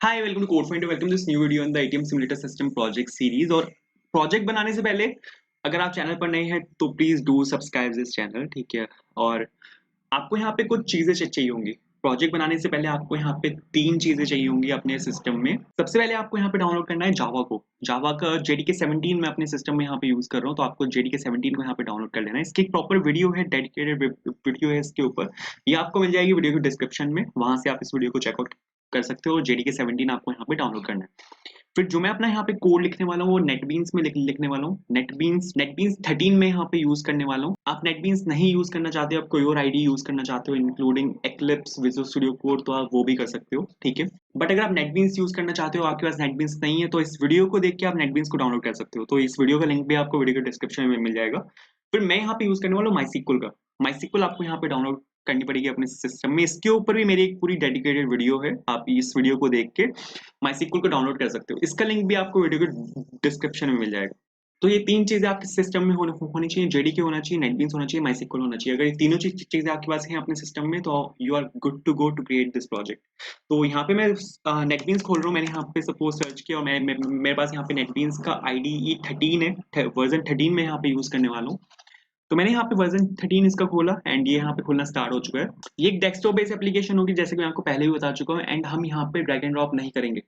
Hi welcome to Code Point welcome this new video on the ATM simulator system project series. और project बनाने से पहले अगर आप चैनल पर नए हैं तो please do subscribe this channel, ठीक है। और आपको यहाँ पे कुछ चीजें चाहिए होंगी। प्रोजेक्ट बनाने से पहले आपको यहाँ पे 3 चीजें चाहिए होंगी अपने सिस्टम में। सबसे पहले आपको यहाँ पे डाउनलोड करना है जावा को। जावा का जेडीके 17 मैं अपने सिस्टम में यहाँ पे यूज कर रहा हूँ, तो आपको जेडीके 17 को यहाँ पे डाउनलोड कर लेना है। इसकी एक प्रॉपर वीडियो है, डेडिकेटेड वीडियो है इसके ऊपर। ये आपको मिल जाएगी वीडियो के डिस्क्रिप्शन में, वहां से आप इस वीडियो को चेकआउट कर सकते हो। और जेडीके 17 आपको यहाँ पे डाउनलोड करना है। फिर जो मैं अपना यहाँ पे कोड लिखने वाला हूँ वो नेटबीन्स में लिखने वाला हूँ। नेटबीन्स 13 में यहाँ पे यूज करने वाला हूँ। आप नेटबीन्स नहीं यूज करना चाहते हो, आप कोई और आईडी यूज करना चाहते हो including eclipse, visual studio code, तो आप वो भी कर सकते हो, ठीक है। बट अगर आप नेटबीन्स यूज करना चाहते हो, आपके पास नेटबीन्स नहीं है, तो इस वीडियो को देख के आप नेटबीन्स को डाउनलोड कर सकते हो। तो इस वीडियो का लिंक भी आपको वीडियो के डिस्क्रिप्शन में मिल जाएगा। फिर मैं यहाँ पे यूज करने वाला हूँ माईसीक्वल का। माईसीक्वल आपको यहाँ पे डाउनलोड करनी पड़ेगी अपने सिस्टम में। इसके ऊपर भी मेरी एक पूरी डेडिकेटेड वीडियो है, आप इस वीडियो को देख के माईसीक्वल को डाउनलोड कर सकते हो। इसका लिंक भी आपको वीडियो के डिस्क्रिप्शन में मिल जाएगा। तो ये 3 चीजें आपके सिस्टम में होनी चाहिए। जेडीके होना चाहिए, नेटबीन्स होना चाहिए, माईसीक्वल होना चाहिए। अगर ये तीनों चीजें आपके पास हैं अपने सिस्टम में, तो you are good to go to create this project. तो यहाँ पे मैं नेटबीन्स खोल रहा हूँ। मैंने यहाँ पे सपोज सर्च किया और मेरे पास यहाँ पे नेटबीन्स का IDE 13 है, वर्जन 13 में यहाँ पे यूज करने वाला हूँ। तो मैंने यहाँ पे वर्जन 13 इसका खोला एंड ये यहाँ पे खुलना स्टार्ट हो चुका है। ये एक डेस्कटॉप बेस्ड एप्लीकेशन होगी, जैसे कि मैं आपको पहले भी बता चुका हूँ। एंड हम यहाँ पे ड्रैग एंड ड्रॉप नहीं करेंगे।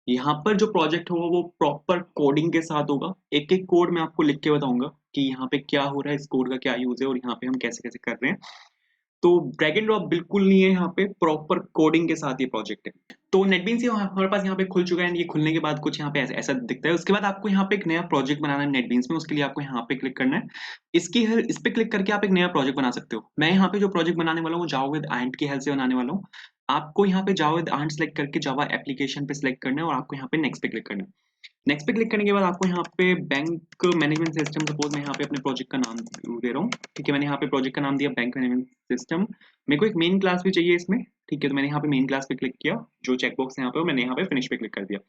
यहाँ पर जो प्रोजेक्ट होगा वो प्रॉपर कोडिंग के साथ होगा। एक एक कोड मैं आपको लिख के बताऊंगा कि यहाँ पे क्या हो रहा है, इस कोड का क्या यूज है और यहाँ पे हम कैसे कैसे कर रहे हैं। तो ड्रैग एंड ड्रॉप बिल्कुल नहीं है, यहाँ पे प्रॉपर कोडिंग के साथ ये प्रोजेक्ट है। तो नेटबीन्स हमारे पास यहाँ पे खुल चुका है। ये खुलने के बाद कुछ यहाँ पे ऐसा दिखता है। उसके बाद आपको यहाँ पे एक नया प्रोजेक्ट बनाना है नेटबीन्स में। उसके लिए आपको यहाँ पे क्लिक करना है। इस पे क्लिक करके आप एक नया प्रोजेक्ट बना सकते हो। मैं यहाँ पे जो प्रोजेक्ट बनाने वाला हूँ वो जावा विद एंट की हेल्प से बनाने वाला हूँ। आपको यहाँ पे जावा विद एंट सेलेक्ट करके जावा एप्लीकेशन पे सिलेक्ट करना है और आपको यहाँ पे नेक्स्ट पे क्लिक करना है। नेक्स्ट पे क्लिक करने के बाद आपको यहाँ पे बैंक मैनेजमेंट सिस्टम, सपोज मैं यहाँ पे अपने प्रोजेक्ट का नाम दे रहा हूँ, ठीक है। मैंने यहाँ पे प्रोजेक्ट का नाम दिया बैंक मैनेजमेंट सिस्टम। मेरे को एक मेन क्लास भी चाहिए इसमें, ठीक है। तो मैंने यहाँ पे मेन क्लास पे क्लिक किया, जो चेकबॉक्स यहाँ पे मैंने यहाँ पे फिनिश पे क्लिक कर दिया।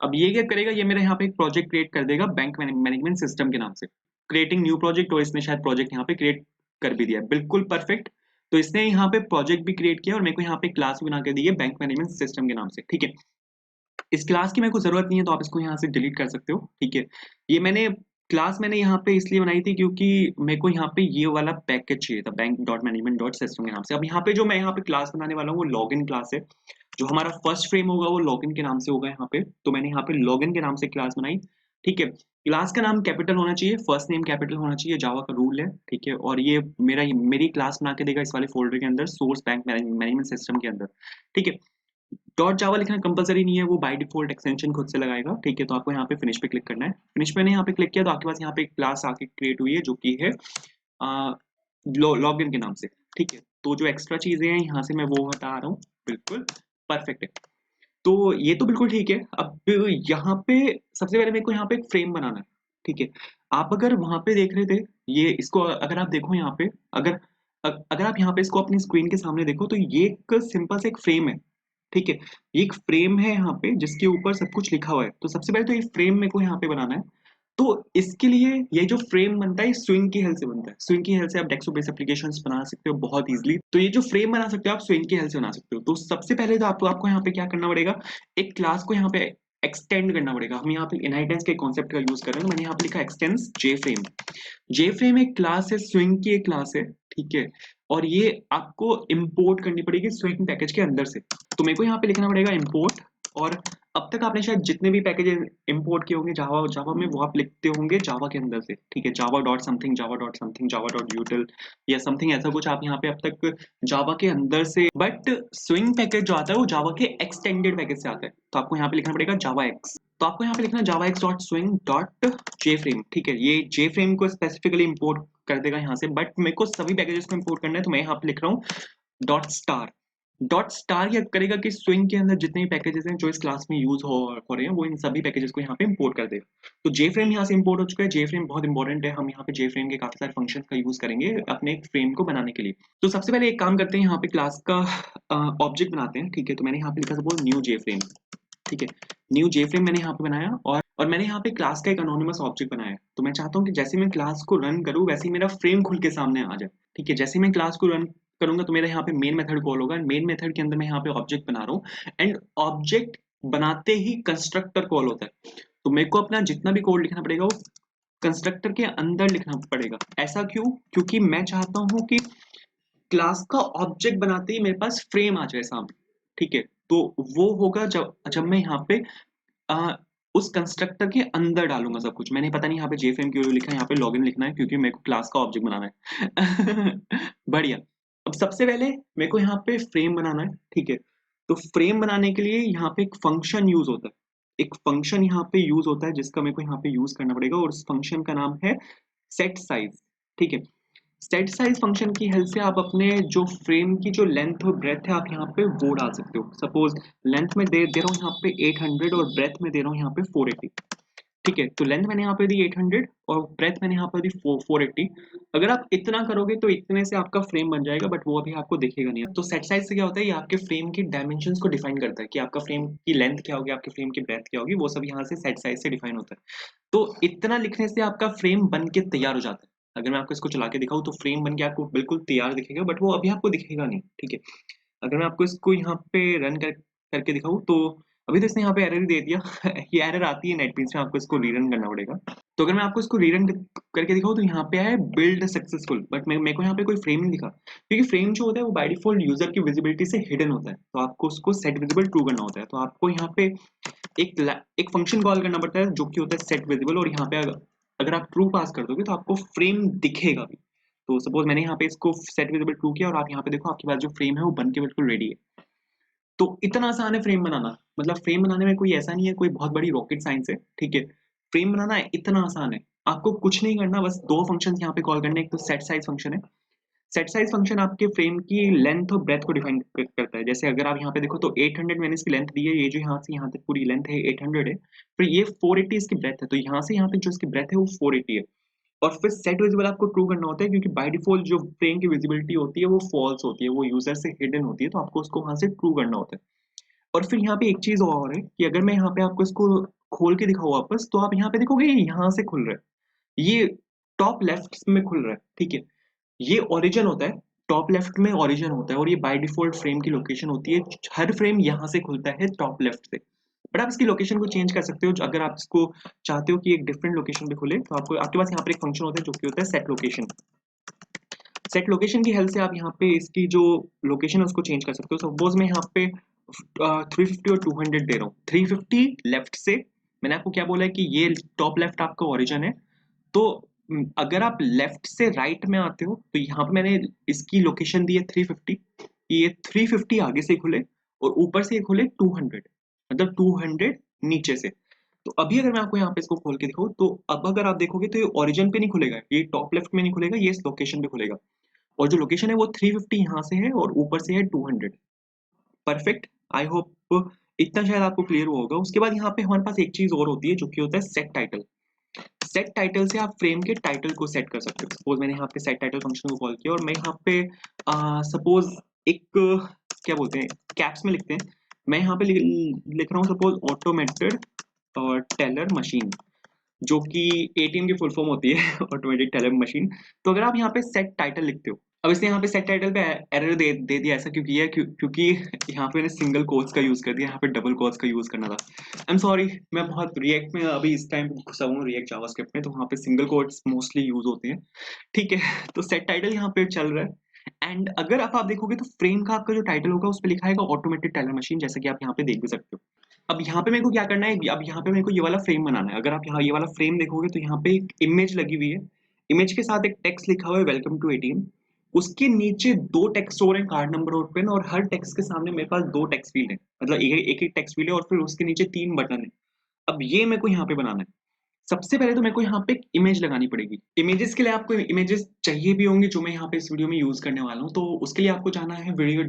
अब ये क्या करेगा, ये मेरे यहाँ पे एक प्रोजेक्ट क्रिएट कर देगा बैंक मैनेजमेंट सिस्टम के नाम से। क्रिएटिंग न्यू प्रोजेक्ट, और इसने शायद प्रोजेक्ट यहाँ पे क्रिएट कर भी दिया, बिल्कुल परफेक्ट। तो इसने यहाँ पे प्रोजेक्ट भी क्रिएट किया और मेरे को यहाँ पे क्लास भी बना के दी है बैंक मैनेजमेंट सिस्टम के नाम से, ठीक है। इस क्लास की मेरे को जरूरत नहीं है, तो आप इसको यहाँ से डिलीट कर सकते हो, ठीक है। ये मैंने यहाँ पे इसलिए बनाई थी क्योंकि मेरे को यहाँ पे ये वाला पैकेज चाहिए था, bank dot management dot system के नाम से। अब यहाँ पे जो मैं यहाँ पे क्लास बनाने वाला हूँ वो लॉगिन क्लास है। जो हमारा फर्स्ट फ्रेम होगा वो लॉगिन के नाम से होगा यहाँ पे। तो मैंने यहाँ पे लॉगिन के नाम से क्लास बनाई, ठीक है। क्लास का नाम कैपिटल होना चाहिए, फर्स्ट नेम कैपिटल होना चाहिए, जावा का रूल है, ठीक है। और ये मेरी क्लास बना के देगा इस वाले फोल्डर के अंदर, सोर्स बैंक मैनेजमेंट सिस्टम के अंदर, ठीक है। डॉट जावा लिखना कंपलसरी नहीं है, वो बाय डिफॉल्ट एक्सटेंशन खुद से लगाएगा, ठीक है। तो आपको यहाँ पे फिनिश पे क्लिक करना है। फिनिश मैंने यहाँ पे क्लिक किया तो आपके पास यहाँ पे एक क्लास आके क्रिएट हुई है जो कि है लॉगिन के नाम से, ठीक है। तो जो एक्स्ट्रा चीजें हैं यहाँ से मैं वो हटा रहा हूँ, बिल्कुल परफेक्ट है। तो ये तो बिल्कुल ठीक है। अब यहाँ पे सबसे पहले मेरे को यहाँ पे एक फ्रेम बनाना है, ठीक है। आप अगर वहां पे देख रहे थे, ये इसको अगर आप देखो यहाँ पे, अगर अगर आप यहाँ पे इसको अपनी स्क्रीन के सामने देखो, तो ये एक सिंपल सा एक फ्रेम है, ठीक है। ये एक फ्रेम है यहाँ पे जिसके ऊपर सब कुछ लिखा हुआ है। तो सबसे पहले तो ये फ्रेम मेरे को यहाँ पे बनाना है। तो इसके लिए ये जो फ्रेम बनता है स्विंग की हेल्प से बनता है। स्विंग की हेल्प से आप डेस्कटॉप बेस्ड एप्लीकेशंस बना सकते हो बहुत इजीली। तो ये जो फ्रेम बना सकते हो आप स्विंग की हेल्प से बना सकते हो। तो सबसे पहले तो आपको यहाँ पे क्या करना पड़ेगा, एक क्लास को यहाँ पे एक्सटेंड करना पड़ेगा। हम यहाँ पे इनहेरिटेंस के कॉन्सेप्ट का यूज कर रहे हैं, तो मैंने यहाँ पे लिखा एक्सटेंस जे फ्रेम। जे फ्रेम एक क्लास है, स्विंग की एक क्लास है, ठीक है। और ये आपको इंपोर्ट करनी पड़ेगी स्विंग पैकेज के अंदर से। तो मेरे को यहाँ पे लिखना पड़ेगा इंपोर्ट। और अब तक आपने शायद जितने भी पैकेज इंपोर्ट किए होंगे जावा जावा में, वो आप लिखते होंगे जावा के अंदर से, ठीक है। Java dot something, Java dot something, Java dot यूटिल या समथिंग ऐसा कुछ आप यहाँ पे अब तक जावा के अंदर से। बट स्विंग पैकेज जो आता है वो जावा के एक्सटेंडेड पैकेज से आता है। तो आपको यहाँ पे लिखना पड़ेगा जावा एक्स। तो आपको यहाँ पे लिखना जावा x dot swing dot J frame, ठीक है। ये जे फ्रेम को स्पेसिफिकली इंपोर्ट कर देगा यहाँ से, बट मेरे को सभी पैकेजेस को इंपोर्ट करना है, तो मैं यहाँ पे लिख रहा हूँ डॉट स्टार। डॉट स्टार क्या करेगा कि स्विंग के अंदर जितने भी पैकेजेस हैं जो इस क्लास में यूज हो रहे हैं, वो इन सभी पैकेजेस को यहाँ पे इंपोर्ट कर देगा। तो जे फ्रेम यहाँ से इंपोर्ट हो चुका है। जे फ्रेम बहुत इंपॉर्टेंट है, हम यहाँ पे जे फ्रेम के काफी सारे फंक्शन का यूज करेंगे अपने एक फ्रेम को बनाने के लिए। तो सबसे पहले एक काम करते हैं, यहाँ पे क्लास का ऑब्जेक्ट बनाते हैं, ठीक है। तो मैंने यहाँ पे लिखा सपोज न्यू जे फ्रेम, ठीक है। न्यू जे फ्रेम मैंने यहाँ पे बनाया और मैंने यहाँ पे क्लास का एक अनोनिमस ऑब्जेक्ट बनाया है। तो मैं चाहता हूँ कि जैसे मैं क्लास को रन करूँ वैसे ही मेरा फ्रेम खुल के सामने आ जाए, ठीक है। जैसे मैं क्लास को रन करूंगा तो मेरा यहाँ पे मेन मेथड कॉल होगा। मेन मेथड के अंदर मैं यहाँ पे ऑब्जेक्ट बना रहा हूँ एंड ऑब्जेक्ट बनाते ही कंस्ट्रक्टर कॉल होता है, तो मेरे को अपना जितना भी कोड लिखना पड़ेगा वो कंस्ट्रक्टर के अंदर लिखना पड़ेगा। ऐसा क्यों? क्योंकि मैं चाहता हूँ कि क्लास का ऑब्जेक्ट बनाते ही मेरे पास फ्रेम आ जाए सामने, ठीक है? तो वो होगा जब जब मैं यहाँ पे आ, उस कंस्ट्रक्टर के अंदर डालूंगा सब कुछ। मैंने पता नहीं यहाँ पे जेफ्रेम क्यों लिखा है, यहाँ पे लॉगिन लिखना है क्योंकि मेरे को क्लास का ऑब्जेक्ट बनाना है। बढ़िया। अब सबसे पहले मेरे को यहाँ पे फ्रेम बनाना है, ठीक है? तो फ्रेम बनाने के लिए यहाँ पे एक फंक्शन यूज होता है, एक फंक्शन यहाँ पे यूज होता है जिसका मेरे को यहाँ पे यूज करना पड़ेगा, और उस फंक्शन का नाम है सेट साइज, ठीक है? सेट साइज फंक्शन की हेल्प से आप अपने जो फ्रेम की जो लेंथ और ब्रेथ है आप यहाँ पे वो डाल सकते हो। सपोज लेंथ में दे रहा हूँ यहाँ पे 800 और ब्रेथ में दे रहा हूँ यहाँ पे 480, ठीक है? तो लेंथ मैंने यहाँ पे दी 800 और ब्रेथ मैंने यहाँ पे दी 480। अगर आप इतना करोगे तो इतने से आपका फ्रेम बन जाएगा, बट वो अभी आपको दिखेगा नहीं। तो सेट साइज से क्या होता है, ये आपके फ्रेम की डायमेंशंस को डिफाइन करता है कि आपका फ्रेम की लेंथ क्या होगी, आपके फ्रेम की ब्रेथ क्या होगी, वो सब यहाँ से सेट साइज से डिफाइन होता है। तो इतना लिखने से आपका फ्रेम बन के तैयार हो जाता है। अगर मैं आपको इसको चला के दिखाऊं तो फ्रेम बन के आपको बिल्कुल तैयार दिखेगा, बट वो अभी आपको दिखेगा नहीं, ठीक है? अगर मैं आपको इसको यहाँ पे रन करके दिखाऊं तो अभी तो इसने यहाँ पे एरर ही दे दिया। ये एरर आती है नेटबीन्स में, आपको इसको रीरन करना पड़ेगा। तो अगर मैं आपको इसको रीरन करके दिखाऊं तो यहाँ पे है बिल्ड सक्सेसफुल, बट मेरे को यहाँ पे कोई फ्रेम नहीं दिखा, क्योंकि फ्रेम जो होता है वो बाय डिफॉल्ट यूजर की विजिबिलिटी से हिडन होता है, तो आपको उसको सेट विजिबल ट्रू करना होता है। तो आपको यहाँ पे एक फंक्शन कॉल करना पड़ता है जो कि होता है सेट विजिबल, और यहाँ पे अगर आप ट्रू पास कर दोगे तो आपको फ्रेम दिखेगा भी। तो सपोज मैंने यहाँ पे इसको सेट विजिबल ट्रू किया और आप यहाँ पे देखो आपके पास जो फ्रेम है वो बन के बिल्कुल रेडी है। तो इतना आसान है फ्रेम बनाना, मतलब फ्रेम बनाने में कोई ऐसा नहीं है कोई बहुत बड़ी रॉकेट साइंस है, ठीक है? फ्रेम बनाना इतना आसान है, आपको कुछ नहीं करना, बस दो फंक्शंस यहाँ पे कॉल करने, एक तो सेट साइज फंक्शन है। सेट साइज फंक्शन आपके फ्रेम की लेंथ और ब्रेथ को डिफाइन करता है। जैसे अगर आप यहाँ पे देखो तो 800 मैंने इसकी लेंथ दी है, ये जो यहाँ से यहाँ तक पूरी लेंथ है 800 है, फिर ये 480 इसकी ब्रेथ है, तो यहाँ से यहाँ तक जो इसकी ब्रेथ है वो 480 है। और फिर सेट विजिबल आपको ट्रू करना होता है क्योंकि बाय डिफॉल्ट जो फ्रेम की विजिबिलिटी होती है वो फॉल्स होती है, वो यूजर से हिडन होती है, तो आपको उसको वहां से ट्रू करना होता है। और फिर यहाँ पे एक चीज और है कि अगर मैं यहाँ पे आपको इसको खोल के दिखाऊँ वापस, तो आप यहाँ पे देखोगे ये यहाँ से खुल रहा है, ये टॉप लेफ्ट में खुल रहा है, ठीक है? ये ओरिजिन होता है, टॉप लेफ्ट में ओरिजिन होता है, और ये बाय डिफॉल्ट फ्रेम की लोकेशन होती है। हर फ्रेम यहाँ से खुलता है टॉप लेफ्ट से, बट आप इसकी लोकेशन को चेंज कर सकते हो। अगर आप इसको चाहते हो कि एक डिफरेंट लोकेशन पे खुले तो आपको आपके पास यहाँ पर एक फंक्शन होता है जो कि होता है सेट लोकेशन। सेट लोकेशन की हेल्प से आप यहाँ पे इसकी जो लोकेशन है उसको चेंज कर सकते हो। सपोज मैं यहाँ पे 350 और 200 दे रहा हूँ। 350 लेफ्ट से, मैंने आपको क्या बोला है कि ये टॉप लेफ्ट आपका ओरिजिन है, तो अगर आप लेफ्ट से राइट में आते हो तो यहाँ पे मैंने इसकी लोकेशन दी है 350, ये 350 आगे से खुले और ऊपर से ये खुले 200, मतलब 200 नीचे से। तो अभी अगर मैं आपको यहाँ पे इसको खोल के दिखाऊं तो अब अगर आप देखोगे तो ये ओरिजिन पे नहीं खुलेगा, ये टॉप लेफ्ट में नहीं खुलेगा, ये इस लोकेशन पे खुलेगा, और जो लोकेशन है वो 350 यहाँ से है और ऊपर से है 200। परफेक्ट। आई होप इतना शायद आपको क्लियर हुआ होगा। उसके बाद यहाँ पे हमारे पास एक चीज और होती है जो कि होता है सेट टाइटल। सेट टाइटल से आप फ्रेम के टाइटल को सेट कर सकते हो। सपोज मैंने यहाँ पे सेट टाइटल फंक्शन को कॉल किया और मैं यहाँ पे सपोज एक क्या बोलते हैं कैप्स में लिखते हैं, मैं यहाँ पे लिख रहा हूँ सपोज ऑटोमेटेड और टेलर मशीन, जो कि एटीएम की फुल फॉर्म होती है ऑटोमेटिक टेलर मशीन। तो अगर आप यहाँ पे सेट टाइटल लिखते हो, अब इसने यहाँ पे सेट टाइटल पे एरर दे दिया, ऐसा क्यों किया? क्योंकि यहाँ पे मैंने सिंगल कोट्स का यूज कर दिया, यहाँ पे डबल कोट्स का यूज करना था। आई एम सॉरी, मैं बहुत रिएक्ट में अभी इस टाइम घुसा हूँ, रिएक्ट जावास्क्रिप्ट में, तो वहाँ पे सिंगल कोट्स मोस्टली यूज होते हैं, ठीक है? तो सेट टाइटल यहाँ पे चल रहा है। एंड अगर आप देखोगे तो फ्रेम का आपका जो टाइटल होगा उस पर लिखा है ऑटोमेटेड टेलर मशीन, जैसा कि आप यहाँ पे देख भी सकते हो। अब यहाँ पे मेरे को क्या करना है, अब यहाँ पे मेरे को ये वाला फ्रेम बनाना है। अगर आप यहाँ ये वाला फ्रेम देखोगे तो यहाँ पे एक इमेज लगी हुई है, इमेज के साथ एक टेक्स्ट लिखा हुआ है वेलकम टू एटीएम, उसके नीचे दो टेक्स्ट और हैं कार्ड नंबर और पिन, और हर टेक्स्ट के सामने मेरे पास दो टेक्स्ट फील्ड है, मतलब एक एक टेक्स्ट फील्ड है, और फिर उसके नीचे 3 बटन है। अब ये मेरे को यहाँ पे बनाना है। सबसे पहले तो मेरे को यहाँ पे एक इमेज लगानी पड़ेगी। इमेजेस के लिए आपको इमेजेस चाहिए भी होंगे जो मैं यहाँ पे इस वीडियो में यूज करने वाला हूँ, तो उसके लिए आपको जाना है वीडियो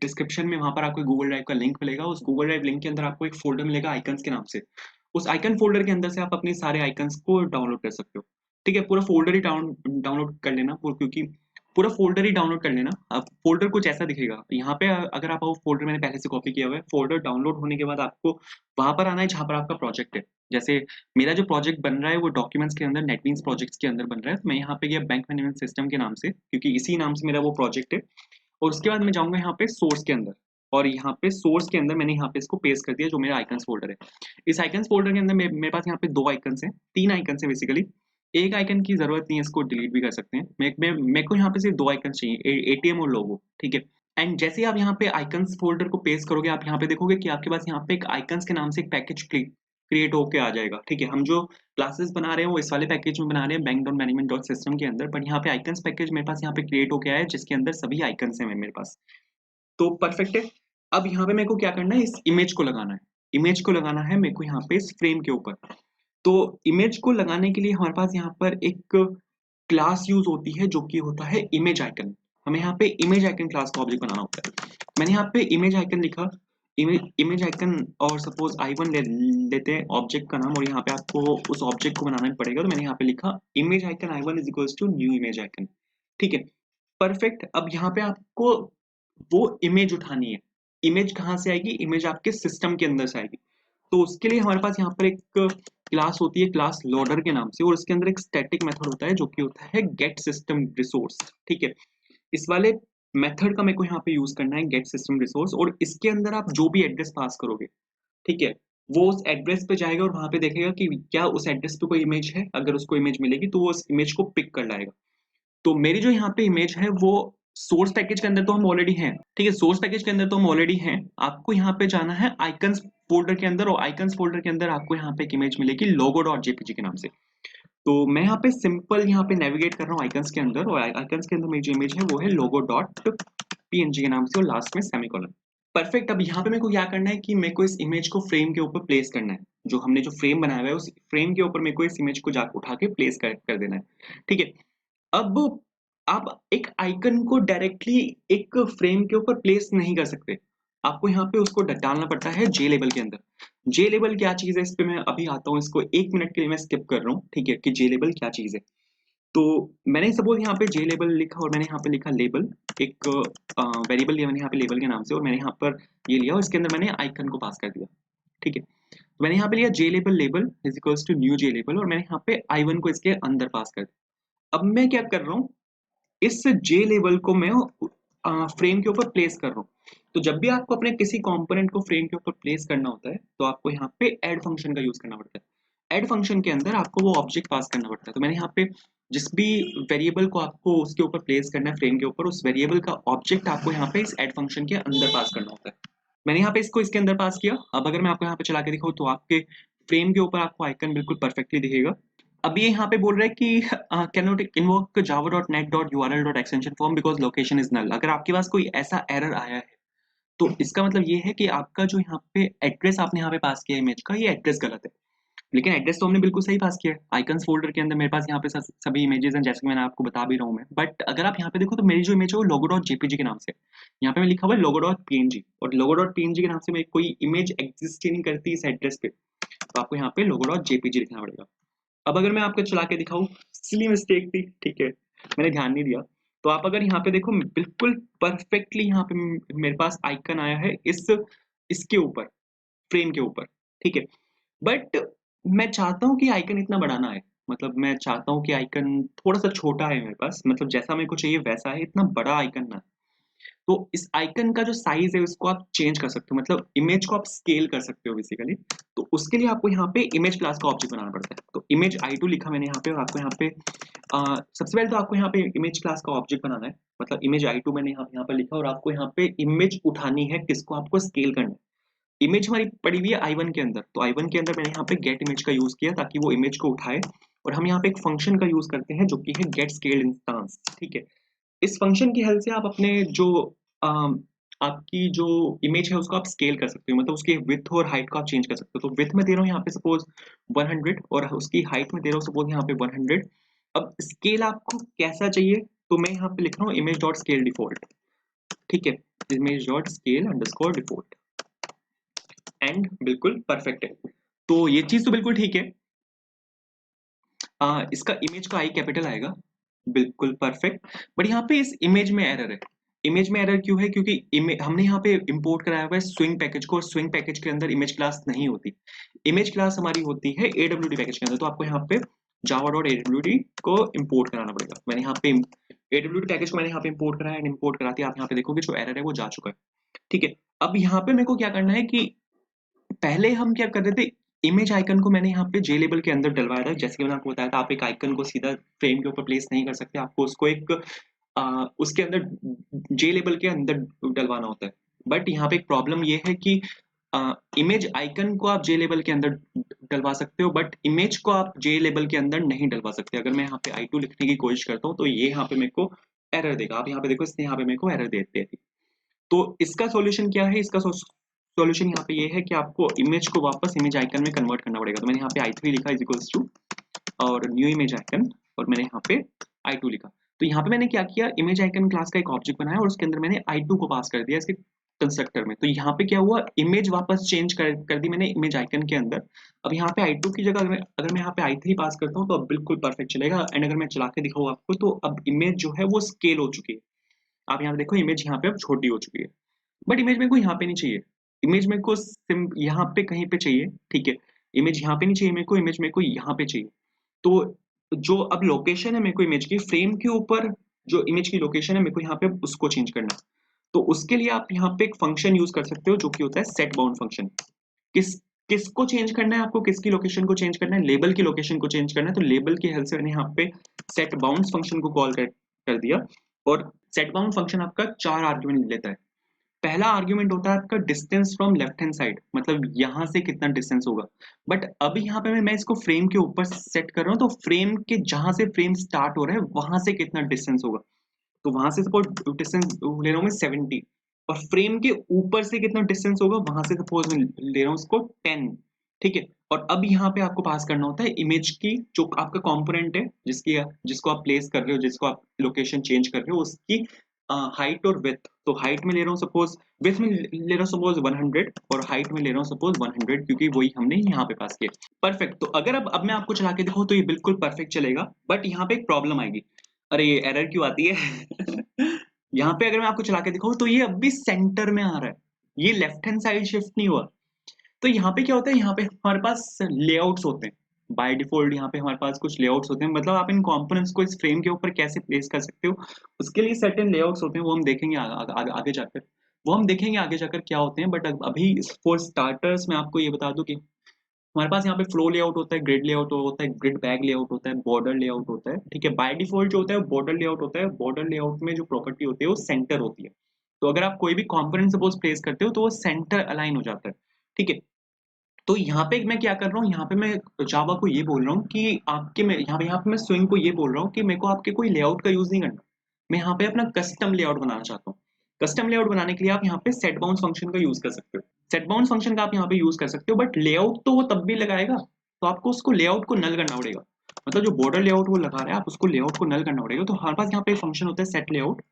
डिस्क्रिप्शन में, वहां पर आपको गूगल ड्राइव का लिंक मिलेगा। उस गूगल ड्राइव लिंक के अंदर आपको एक फोल्डर मिलेगा आइकन्स के नाम से, उस आइकन फोल्डर के अंदर से आप अपने सारे आइकन्स को डाउनलोड कर सकते हो, ठीक है? पूरा फोल्डर ही डाउनलोड कर लेना, क्योंकि पूरा फोल्डर ही डाउनलोड कर लेना। अब फोल्डर कुछ ऐसा दिखेगा यहाँ पे, अगर आप फोल्डर मैंने पहले से कॉपी किया हुआ है, फोल्डर डाउनलोड होने के बाद आपको वहां पर आना है जहां पर आपका प्रोजेक्ट है। जैसे मेरा जो प्रोजेक्ट बन रहा है वो डॉक्यूमेंट्स के अंदर नेटबीन्स प्रोजेक्ट्स के अंदर बन रहा है, तो मैं यहाँ पे गया बैंक मैनेजमेंट सिस्टम के नाम से, क्योंकि इसी नाम से मेरा वो प्रोजेक्ट है। और उसके बाद मैं जाऊंगा यहाँ पे सोर्स के अंदर, और यहाँ पे सोर्स के अंदर मैंने यहाँ पे इसको पेस्ट कर दिया जो मेरा आइकन्स फोल्डर है। इस आइकन्स फोल्डर के अंदर मेरे पास यहाँ पे 2 आइकन्स हैं, 3 आइकन्स हैं बेसिकली। एक आइकन की जरूरत नहीं है, इसको डिलीट भी कर सकते हैं। मेरे को यहाँ पे सिर्फ 2 आइकन्स चाहिए, एटीएम और लोगो, ठीक है। एंड जैसे ही आप यहाँ पे आइकन्स फोल्डर को पेस्ट करोगे, आप यहाँ पे देखोगे कि आपके पास यहाँ पे एक आइकन्स के नाम से एक पैकेज क्रिएट होके आ जाएगा, ठीक है। हम जो क्लासेस बना रहे हैं वो इस वाले पैकेज में बना रहे हैं, bank.management.system के अंदर, बट यहाँ पे आइकन्स पैकेज मेरे पास यहाँ पे क्रिएट होके आया है जिसके अंदर सभी आइकन्स हैं मेरे पास। तो परफेक्ट है। अब यहाँ पे मेरे को क्या करना है, इस इमेज को लगाना है। इमेज को लगाना है मेरे को यहाँ पे इस फ्रेम के ऊपर। तो इमेज को लगाने के लिए हमारे पास यहाँ पर एक क्लास यूज होती है जो कि होता है इमेज आइकन। हमें यहाँ पे इमेज आइकन क्लास का ऑब्जेक्ट बनाना होता है। मैंने यहाँ पे इमेज आइकन लिखा, इमेज आइकन, और सपोज i1 लेते हैं ऑब्जेक्ट का नाम, और यहाँ पे आपको उस ऑब्जेक्ट को बनाना पड़ेगा। तो मैंने यहाँ पे लिखा image icon i1 is equals to new image icon, ठीक है। परफेक्ट। अब यहाँ पे आपको वो इमेज उठानी है। इमेज कहाँ से आएगी, इमेज आपके सिस्टम के अंदर से आएगी। तो उसके लिए हमारे पास यहाँ पर एक क्लास होती है, क्लास लोडर के नाम से, और इसके अंदर एक स्टैटिक मेथड होता है जो कि होता है गेट सिस्टम रिसोर्स, ठीक है। इस वाले मेथड का मेरे को यहाँ पे यूज करना है, गेट सिस्टम रिसोर्स, और इसके अंदर आप जो भी एड्रेस पास करोगे, ठीक है, वो उस एड्रेस पे जाएगा और वहां पे देखेगा कि क्या उस एड्रेस पे कोई इमेज है। अगर उसको इमेज मिलेगी तो वो उस इमेज को पिक कर लाएगा। तो मेरी जो यहाँ पे इमेज है वो सोर्स पैकेज के अंदर तो हम ऑलरेडी हैं, ठीक है। सोर्स पैकेज के अंदर तो हम ऑलरेडी हैं। आपको यहाँ पे जाना है आइकन्स फोल्डर के अंदर, और आइकन्स फोल्डर के अंदर आपको यहाँ पे एक इमेज मिलेगी logo.jpg के नाम से। तो मैं यहाँ पे सिंपल यहाँ पे नेविगेट कर रहा हूँ आइकन्स के अंदर, और आइकन्स के अंदर मेरी जो इमेज है वो है logo.png के नाम से, और लास्ट में सेमीकोलन। परफेक्ट। अब यहाँ पे मेरे को क्या करना है कि मेरे को इस इमेज को फ्रेम के ऊपर प्लेस करना है। जो हमने जो फ्रेम बनाया हुआ है उस फ्रेम के ऊपर मेरे को इस इमेज को जाकर उठा के प्लेस कर देना है, ठीक है। अब आप एक आइकन को डायरेक्टली एक फ्रेम के ऊपर प्लेस नहीं कर सकते। आपको यहाँ पे उसको डालना पड़ता है जे लेबल के अंदर। जे लेबल क्या चीज है, इस पे मैं अभी आता हूँ, इसको 1 मिनट के लिए मैं स्किप कर रहा हूँ, ठीक है, कि जे लेबल क्या चीज है। तो मैंने सपोज यहाँ पे जे लेबल लिखा, और मैंने यहाँ पे लिखा लेबल, एक वेरिएबल लिया मैंने यहाँ पे लेबल के नाम से, और मैंने यहाँ पर ये लिया, और इसके अंदर मैंने आइकन को पास कर दिया, ठीक है। तो मैंने यहाँ पे लिया J label, label is equals to new J label, और मैंने यहाँ पे i1 को इसके अंदर पास कर दिया। अब मैं क्या कर रहा हूँ, इस जे लेवल को मैं फ्रेम के ऊपर प्लेस कर रहा हूँ। तो जब भी आपको अपने किसी कंपोनेंट को फ्रेम के ऊपर प्लेस करना होता है तो आपको यहाँ पे ऐड फंक्शन का यूज करना पड़ता है। ऐड फंक्शन के अंदर आपको वो ऑब्जेक्ट पास करना पड़ता है। तो मैंने यहाँ पे जिस भी वेरिएबल को आपको उसके ऊपर प्लेस करना है फ्रेम के ऊपर, उस वेरिएबल का ऑब्जेक्ट आपको यहाँ पे इस ऐड फंक्शन के अंदर पास करना होता है। मैंने यहाँ पे इसको इसके अंदर पास किया। अब अगर मैं आपको यहाँ पे चला के दिखाऊँ तो आपके फ्रेम के ऊपर आपको आइकन बिल्कुल परफेक्टली दिखेगा। अब ये यहाँ पे बोल रहा है कि can not invoke java.net.url.extension form because location is null। अगर आपके पास कोई ऐसा एरर आया है तो इसका मतलब ये है कि आपका जो यहाँ पे एड्रेस आपने यहाँ पे पास किया इमेज का, ये एड्रेस गलत है। लेकिन एड्रेस तो हमने बिल्कुल सही पास किया है। आइकन्स फोल्डर के अंदर मेरे पास यहाँ पे सभी इमेजेस हैं, जैसे कि मैंने आपको बता भी रहा हूँ मैं। बट अगर आप यहाँ पे देखो तो मेरी जो इमेज है वो logo.jpg के नाम से, यहाँ पे मैं लिखा हुआ है logo.png, और logo.png के नाम से मेरी कोई इमेज एग्जिस्ट ही नहीं करती इस एड्रेस पे। तो आपको यहाँ पे logo.jpg लिखना पड़ेगा। अब अगर मैं आपको चला के दिखाऊं, सिली मिस्टेक थी, ठीक है, मैंने ध्यान नहीं दिया। तो आप अगर यहाँ पे देखो बिल्कुल परफेक्टली यहाँ पे मेरे पास आइकन आया है इसके ऊपर, फ्रेम के ऊपर, ठीक है। बट मैं चाहता हूँ कि आइकन इतना बड़ा ना है। मतलब मैं चाहता हूँ कि आइकन थोड़ा सा छोटा है मेरे पास, मतलब जैसा मेरे को चाहिए वैसा है, इतना बड़ा आइकन ना। तो इस आइकन का जो साइज है उसको आप चेंज कर सकते हो, मतलब इमेज को आप स्केल कर सकते हो बेसिकली। तो उसके लिए आपको यहाँ पे इमेज क्लास का ऑब्जेक्ट बनाना पड़ता है। तो इमेज i2 लिखा मैंने यहाँ पे, और आपको यहाँ पे सबसे पहले तो आपको यहाँ पे इमेज क्लास का ऑब्जेक्ट बनाना है। मतलब इमेज i2 मैंने यहाँ पे लिखा, और आपको यहाँ पे इमेज उठानी है, किसको आपको स्केल करना है। इमेज हमारी पड़ी हुई है i1 के अंदर, तो i1 के अंदर मैंने यहाँ पे गेट इमेज का यूज किया ताकि वो इमेज को उठाए। और हम यहाँ पे एक फंक्शन का यूज करते हैं जो कि है गेट स्केल इंस्टेंस, ठीक है। इस फंक्शन की हेल्प से आप अपने जो आपकी जो इमेज है उसको आप स्केल कर सकते हो, मतलब उसकी विड्थ और हाइट को आप चेंज कर सकते हो। तो विड्थ में दे रहा हूँ यहाँ पे सपोज 100, और उसकी हाइट में दे रहा हूँ सपोज यहाँ पे 100। अब स्केल आपको कैसा चाहिए, तो मैं यहाँ पे लिख रहा हूँ इमेज डॉट स्केल डिफॉल्ट, ठीक है, image dot scale underscore default, and बिल्कुल परफेक्ट है। तो ये चीज तो बिल्कुल ठीक है। इसका इमेज का आई कैपिटल आएगा, बिल्कुल परफेक्ट। बट यहाँ पे इस इमेज में एरर है। इमेज में एरर क्यों है, क्योंकि हमने यहाँ पे इंपोर्ट कराया हुआ है स्विंग पैकेज को, और स्विंग पैकेज के अंदर इमेज क्लास नहीं होती। इमेज क्लास हमारी होती है AWD पैकेज के अंदर। तो आपको यहाँ पे java.awd को इंपोर्ट कराना पड़ेगा। मैंने यहाँ पे AWD पैकेज को मैंने यहाँ पे इंपोर्ट कराया, एंड इंपोर्ट कराते आप यहाँ पे देखोगे जो एरर है वो जा चुका है। ठीक है, अब यहाँ पे मेरे को क्या करना है कि पहले हम क्या कर रहे थे, इमेज आइकन को मैंने यहाँ पे जे लेबल के अंदर डलवाया था। जैसे कि मैंने आपको बताया था, आप एक आइकन को सीधा फ्रेम के ऊपर प्लेस नहीं कर सकते, आपको उसको एक उसके अंदर जे लेबल के अंदर डलवाना होता है। बट यहाँ पे एक प्रॉब्लम ये है कि इमेज आइकन को आप जे लेबल के अंदर डलवा सकते हो, बट इमेज को आप जे लेबल के अंदर नहीं डलवा सकते। अगर मैं यहाँ पे I2 लिखने की कोशिश करता हूँ तो ये यहाँ पे मेरे को एरर देगा। आप यहाँ पे देखो, इसने यहाँ पे मेरे को एरर देते हैं। तो इसका सॉल्यूशन क्या है? इसका सॉल्यूशन यहाँ पे ये है कि आपको इमेज को वापस इमेज आइकन में कन्वर्ट करना पड़ेगा। तो मैंने यहाँ पे I3 लिखा इज इक्वल्स टू और न्यू इमेज आइकन, और मैंने यहाँ पे I2 लिखा। तो यहाँ पे मैंने क्या किया, इमेज आइकन क्लास का एक ऑब्जेक्ट बनाया और उसके अंदर मैंने I2 को पास कर दिया इसके कंस्ट्रक्टर में। तो यहाँ पे क्या हुआ, इमेज वापस चेंज कर दी मैंने इमेज आइकन के अंदर। अब यहाँ पे I2 की जगह अगर मैं यहाँ पे I3 पास करता हूँ तो अब बिल्कुल परफेक्ट चलेगा। एंड अगर मैं चला के दिखाऊँ आपको तो अब इमेज जो है वो स्केल हो चुकी है। आप यहाँ पे देखो, इमेज यहाँ पे अब छोटी हो चुकी है। बट इमेज मेरे को यहाँ पे नहीं चाहिए, इमेज मेरे को यहाँ पे कहीं पे चाहिए। ठीक है, इमेज यहाँ पे नहीं चाहिए मेरे को, इमेज मेरे को यहाँ पे चाहिए। तो जो अब लोकेशन है मेरे को इमेज की फ्रेम के ऊपर, जो इमेज की लोकेशन है मेरे को यहाँ पे उसको चेंज करना है। तो उसके लिए आप यहाँ पे एक फंक्शन यूज कर सकते हो जो कि होता है सेट बाउंड फंक्शन। किसको चेंज करना है आपको, किसकी लोकेशन को चेंज करना है? लेबल की लोकेशन को चेंज करना है। तो लेबल की हेल्प से मैंने यहाँ पे सेट बाउंड फंक्शन को कॉल कर दिया। और सेट बाउंड फंक्शन आपका 4 आर्ग्यूमेंट लेता है। पहला आर्ग्यूमेंट होता है आपका distance from left hand side, मतलब यहाँ से कितना डिस्टेंस होगा। बट अभी यहाँ पे मैं इसको फ्रेम के ऊपर सेट कर रहा हूँ, तो फ्रेम के जहां से फ्रेम स्टार्ट हो रहा है वहां से कितना डिस्टेंस होगा। तो वहां से सपोज डिस्टेंस ले रहा हूँ मैं 70, और फ्रेम के ऊपर से कितना डिस्टेंस होगा, वहां से सपोज मैं ले रहा हूँ उसको 10। ठीक है, और अब यहाँ पे आपको पास करना होता है इमेज की जो आपका कंपोनेंट है, जिसको आप प्लेस कर रहे हो, जिसको आप लोकेशन चेंज कर रहे हो, उसकी हाइट और विड्थ। तो हाइट में ले रहा हूँ सपोज, विड्थ में ले रहा हूँ सपोज 100, और हाइट में ले रहा हूँ सपोज 100, क्योंकि वही हमने यहाँ पे पास किया। परफेक्ट। तो अगर अब मैं आपको चला के दिखाऊं तो ये बिल्कुल परफेक्ट चलेगा, बट यहाँ पे एक प्रॉब्लम आएगी। अरे ये एरर क्यों आती है? यहाँ पे अगर मैं आपको चला के दिखाऊं तो ये अब भी सेंटर में आ रहा है, ये लेफ्ट हैंड साइड शिफ्ट नहीं हुआ। तो यहाँ पे क्या होता है, यहाँ पे हमारे पास लेआउट्स होते हैं बाय डिफॉल्ट। यहाँ पे हमारे पास कुछ लेआउट्स होते हैं, मतलब आप इन कंपोनेंट्स को इस फ्रेम के ऊपर कैसे प्लेस कर सकते हो, उसके लिए सर्टेन लेआउट्स होते हैं। वो हम देखेंगे आगे जाकर, वो हम देखेंगे आगे जाकर क्या होते हैं। बट अभी फॉर स्टार्टर्स मैं आपको ये बता दूं कि हमारे पास यहाँ पे फ्लो लेआउट होता है, ग्रिड लेआउट होता है, ग्रिड बैग लेआउट होता है, बॉर्डर लेआउट होता है। ठीक है, बाय डिफॉल्ट जो होता है बॉर्डर लेआउट होता है। बॉर्डर लेआउट में जो प्रॉपर्टी होती है वो सेंटर होती है। तो अगर आप कोई भी कंपोनेंट सपोज प्लेस करते हो तो वो सेंटर अलाइन हो जाता है। ठीक है, तो यहाँ पे मैं क्या कर रहा हूँ, यहाँ पे मैं जावा को ये बोल रहा हूँ कि आपके में यहाँ पे मैं स्विंग को ये बोल रहा हूँ कि मेरे को आपके कोई लेआउट का यूज नहीं करना, मैं यहाँ पे अपना कस्टम लेआउट बनाना चाहता हूँ। कस्टम लेआउट बनाने के लिए आप यहाँ पे सेट बाउंड फंक्शन का यूज कर सकते हो। सेट बाउंड फंक्शन का आप यहाँ पे यूज कर सकते हो, बट लेआउट तो वो तब भी लगाएगा। तो आपको उसको लेआउट को नल करना पड़ेगा, मतलब जो बॉर्डर लेआउट वो लगा रहा है आप उसको लेआउट को नल करना पड़ेगा। तो हमारे पास यहाँ पे फंक्शन होता है सेट लेआउट,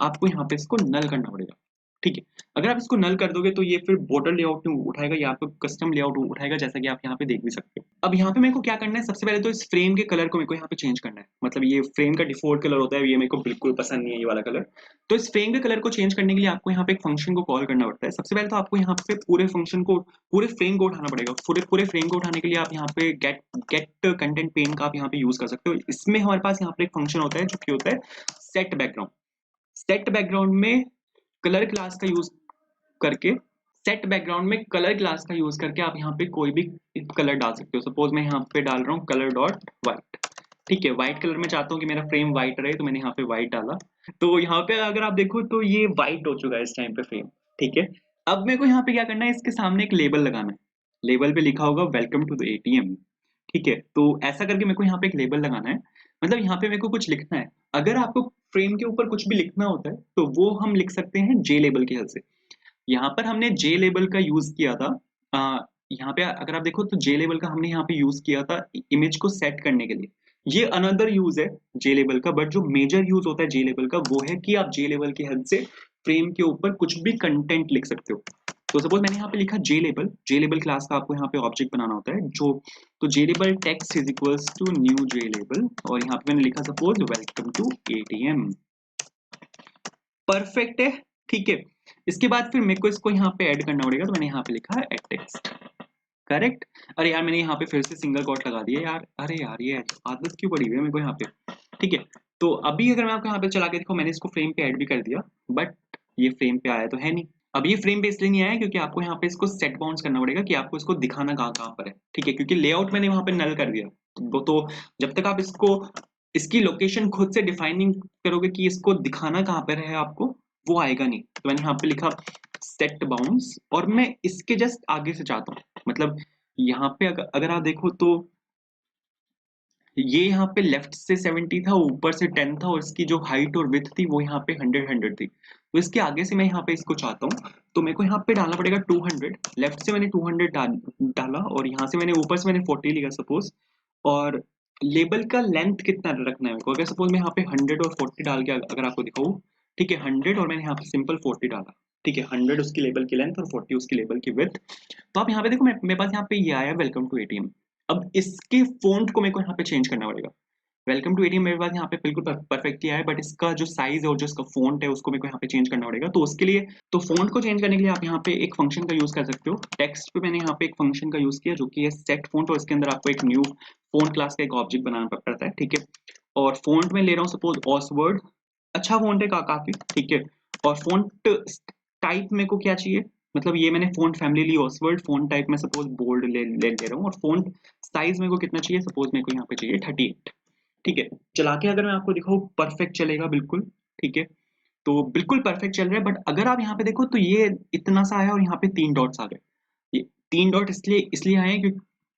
आपको यहाँ पे इसको नल करना पड़ेगा। ठीक है, अगर आप इसको नल कर दोगे तो ये फिर बॉर्डर लेआउट में उठाएगा या आपको कस्टम लेआउट उठाएगा, जैसा कि आप यहाँ पे देख भी सकते हो। अब यहाँ पे मेरे को क्या करना है, सबसे पहले तो इस फ्रेम के कलर को मेरे को यहाँ पे चेंज करना है। मतलब ये फ्रेम का डिफॉल्ट कलर होता है, ये मेरे को बिल्कुल पसंद नहीं है ये वाला कलर। तो इस फ्रेम के कलर को चेंज करने के लिए आपको यहाँ पे एक फंक्शन को कॉल करना पड़ता है। सबसे पहले तो आपको यहाँ पे पूरे फंक्शन को, पूरे फ्रेम को उठाना पड़ेगा। पूरे फ्रेम को उठाने के लिए आप यहाँ पे गेट कंटेंट पेन का आप यहाँ पे यूज कर सकते हो। इसमें हमारे पास यहाँ पे एक फंक्शन होता है जो कि होता है सेट बैकग्राउंड। सेट बैकग्राउंड में कलर क्लास का यूज करके, सेट बैकग्राउंड में कलर क्लास का यूज करके आप यहाँ पे कोई भी कलर डाल सकते हो। सपोज मैं यहाँ पे डाल रहा हूँ कलर डॉट व्हाइट। ठीक है, व्हाइट कलर में चाहता हूँ कि मेरा फ्रेम व्हाइट रहे, तो मैंने यहाँ पे व्हाइट डाला। तो यहाँ पे अगर आप देखो तो ये व्हाइट हो चुका है इस टाइम पे फ्रेम। ठीक है, अब मेरे को यहाँ पे क्या करना है, इसके सामने एक लेबल लगाना है। लेबल पे लिखा होगा वेलकम टू द एटीएम। ठीक है, तो ऐसा करके मेरे को यहाँ पे एक लेबल लगाना है, मतलब यहाँ पे मेरे को कुछ लिखना है। अगर आपको फ्रेम के ऊपर कुछ भी लिखना होता है तो वो हम लिख सकते हैं जे लेबल की हेल्प से। यहाँ पर हमने जे लेबल का यूज किया था। यहाँ पे अगर आप देखो तो जे लेबल का हमने यहाँ पे यूज किया था इमेज को सेट करने के लिए। ये अनदर यूज है जे लेबल का, बट जो मेजर यूज होता है जे लेबल का वो है कि आप जे लेबल की हेल्प से फ्रेम के ऊपर कुछ भी कंटेंट लिख सकते हो। तो सपोज मैंने यहाँ पे लिखा जे लेबल क्लास का आपको यहाँ पे ऑब्जेक्ट बनाना होता है जो, तो J label text is equals to new J label, और यहाँ पे मैंने लिखा suppose welcome to ATM. Perfect है। ठीक है, इसके बाद फिर मेरे को इसको यहाँ पे ऐड करना पड़ेगा, तो मैंने यहाँ पे लिखा है एड टेक्स्ट। करेक्ट। अरे यार मैंने यहाँ पे फिर से सिंगल कोट लगा दिया यार, अरे यार ये आदत क्यों पड़ी हुई है मेरे को यहाँ पे। ठीक है, तो अभी अगर मैं आपको यहाँ पे चला के देखो, मैंने इसको फ्रेम पे ऐड भी कर दिया, बट ये फ्रेम पे आया तो है नहीं। अब ये फ्रेम पे इसलिए नहीं आया क्योंकि आपको यहाँ पे इसको सेट बाउंड्स करना पड़ेगा कि आपको इसको दिखाना कहाँ कहाँ पर है, ठीक है, क्योंकि लेआउट मैंने वहां पे नल कर दिया। तो जब तक आप इसको इसकी लोकेशन खुद से डिफाइनिंग करोगे कि इसको दिखाना कहाँ पर है आपको, वो आएगा नहीं। तो मैंने यहाँ पे लिखा सेट बाउंड्स, और मैं इसके जस्ट आगे से चाहता हूँ, मतलब यहाँ पे अगर आप देखो तो ये यहाँ पे लेफ्ट से 70 था, ऊपर से 10 था, और इसकी जो हाइट और विड्थ थी वो यहाँ पे 100 थी। तो इसके आगे से मैं यहाँ पे इसको चाहता हूँ, तो मेरे को यहाँ पे डालना पड़ेगा 200। लेफ्ट से मैंने 200 डाला, और यहाँ से मैंने ऊपर से मैंने 40 लिया सपोज। और लेबल का लेंथ कितना रखना है मेरे को, अगर सपोज मैं यहाँ पे 100 और 40 डाल के अगर आपको दिखाऊँ, ठीक है, 100 और मैंने यहाँ पे सिंपल 40 डाला, ठीक है, 100 उसकी लेबल की लेंथ और 40 उसकी लेबल की विड्थ। तो आप यहाँ पे देखो, मेरे पास यहाँ पे ये आया वेलकम टू एटीएम। अब इसके फॉन्ट को मेरे को यहाँ पे चेंज करना पड़ेगा। वेलकम टू एटीएम मेरे पास यहाँ पे बिल्कुल परफेक्ट ही है, बट इसका जो साइज है और जो इसका फॉन्ट है उसको मेरे को यहाँ पे चेंज करना पड़ेगा। तो उसके लिए, तो फॉन्ट को चेंज करने के लिए आप यहाँ पे एक फंक्शन का यूज कर सकते हो। टेक्स्ट पे मैंने यहाँ पे एक फंक्शन का यूज किया जो कि है सेट फॉन्ट, और इसके अंदर आपको एक न्यू फॉन्ट क्लास का एक ऑब्जेक्ट बनाना पड़ता है, ठीक है। और फॉन्ट में ले रहा हूँ सपोज ऑसवर्ड, अच्छा फॉन्ट है काफी, ठीक है। और फॉन्ट टाइप मेरे को क्या चाहिए, मतलब ये मैंने फॉन्ट फैमिली ली ऑसवर्ड, फॉन्ट टाइप में सपोज बोल्ड ले रहा हूँ, और फॉन्ट साइज मेरे को कितना चाहिए, सपोज मेरे को यहाँ पे चाहिए 38, ठीक है। चला के अगर मैं आपको दिखाऊं, परफेक्ट चलेगा बिल्कुल, ठीक है। तो बिल्कुल परफेक्ट चल रहा है, बट अगर आप यहाँ पे देखो तो ये इतना सा आया और यहाँ पे 3 डॉट्स आ गए। ये 3 डॉट इसलिए इसलिए आए हैं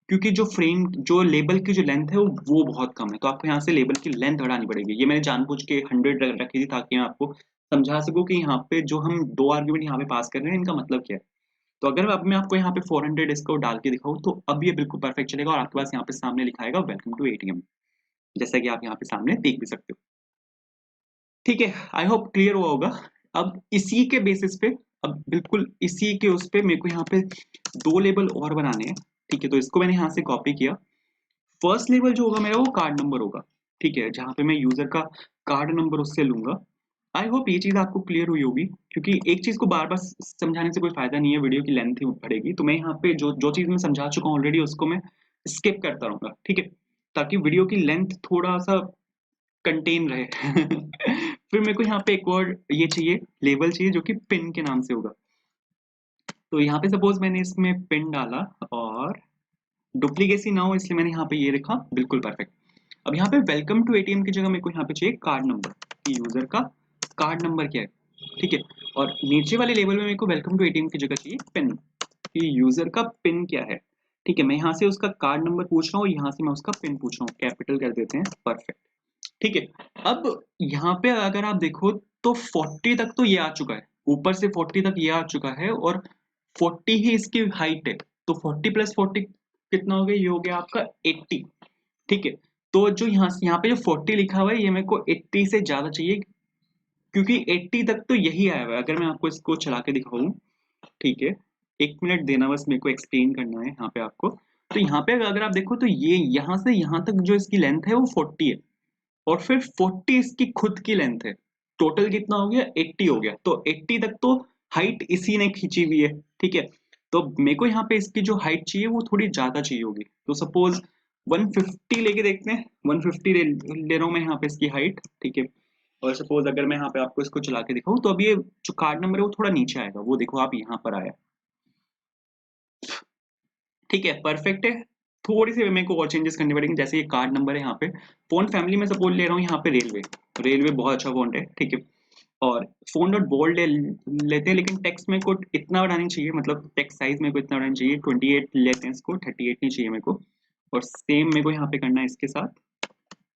क्योंकि जो फ्रेम, जो लेबल की जो लेंथ है वो बहुत कम है, तो आपको यहाँ से लेबल की लेंथ बढ़ानी पड़ेगी। ये मैंने जानबूझ के 100 रखी थी ताकि मैं आपको समझा सकूं कि यहाँ पे जो हम दो आर्ग्यूमेंट यहाँ पे पास कर रहे हैं इनका मतलब क्या है। तो अगर अब मैं आपको यहाँ पे 400 इसको डाल के दिखाऊं, तो अब ये बिल्कुल परफेक्ट चलेगा, और आपके पास यहाँ पे सामने लिखा आएगा वेलकम टू एटीएम, जैसा कि आप यहाँ पे सामने देख भी सकते हो, ठीक है। आई होप क्लियर हुआ होगा। अब इसी के बेसिस पे, अब बिल्कुल इसी के उस पे मेरे को यहाँ पे 2 लेबल और बनाने हैं, ठीक है। तो इसको मैंने यहाँ से कॉपी किया। फर्स्ट लेबल जो होगा मेरा वो कार्ड नंबर होगा, ठीक है, जहाँ पे मैं यूजर का कार्ड नंबर उससे लूंगा। आई होप ये चीज आपको क्लियर हुई होगी, क्योंकि एक चीज को बार बार समझाने से कोई फायदा नहीं है, वीडियो की लेंथ ही बढ़ेगी। तो मैं यहाँ पे जो जो चीज मैं समझा चुका हूँ ऑलरेडी उसको मैं स्किप करता रहूंगा, ठीक है, ताकि वीडियो की लेंथ थोड़ा सा कंटेन रहे। फिर मेरे को यहाँ पे एक और ये चाहिए, लेबल चाहिए, जो कि पिन के नाम से होगा। तो यहाँ पे सपोज मैंने इसमें पिन डाला, और डुप्लीकेसी ना हो इसलिए मैंने यहाँ पे ये लिखा, बिल्कुल परफेक्ट। अब यहाँ पे वेलकम टू एटीएम की जगह मेरे को यहाँ पे चाहिए कार्ड नंबर, कि यूजर का कार्ड नंबर क्या है, ठीक है। और नीचे वाले लेवल में मेरे को वेलकम टू एटीएम की जगह चाहिए पिन, कि यूजर का पिन क्या है, ठीक है। मैं यहाँ से उसका कार्ड नंबर पूछ रहा हूँ, यहाँ से मैं उसका पिन पूछ रहा हूँ, कैपिटल कर देते हैं, परफेक्ट, ठीक है। अब यहाँ पे अगर आप देखो तो 40 तक तो ये आ चुका है, ऊपर से 40 तक ये आ चुका है, और 40 ही इसकी हाइट है। तो 40 प्लस 40 कितना हो गया, ये हो गया आपका 80, ठीक है। तो जो यहाँ पे जो 40 लिखा हुआ है ये मेरे को 80 से ज्यादा चाहिए, क्योंकि 80 तक तो यही आया हुआ है। अगर मैं आपको इसको चला के दिखाऊं, ठीक है, एक मिनट देना, बस मेरे को एक्सप्लेन करना है यहाँ पे आपको। तो यहाँ पे अगर आप देखो तो ये यहाँ से यहाँ तक जो इसकी लेंथ है वो 40 है, और फिर 40 इसकी खुद की लेंथ है। टोटल कितना हो गया, 80 हो गया। तो 80 तक तो हाइट इसी ने खींची हुई है, ठीक है। तो मेरे को यहाँ पे इसकी जो हाइट चाहिए वो थोड़ी ज्यादा चाहिए होगी। तो सपोज 150 लेके देखते हैं, 150 ले रहा हूँ मैं यहाँ पे इसकी हाइट, ठीक है। और सपोज अगर मैं यहाँ पे आपको इसको चला के दिखाऊं, तो अब ये जो कार्ड नंबर है वो थोड़ा नीचे आएगा, वो देखो आप यहाँ पर आया, ठीक है, परफेक्ट है। थोड़ी सी मेरे को और चेंजेस करने पड़ेंगे, जैसे ये कार्ड नंबर है यहाँ पे, फोन फैमिली में सपोज ले रहा हूँ यहाँ पे रेलवे, रेलवे बहुत अच्छा फॉन्ट है, ठीक है। और फोन डॉट बोल्ड लेते हैं, लेकिन टेक्स्ट में को इतना बढ़ानी चाहिए, मतलब टेक्स्ट साइज में को इतना बढ़ानी चाहिए, 28 लेते हैं इसको, 38 नहीं चाहिए मेरे को। और सेम मेरे को यहाँ पे करना है इसके साथ।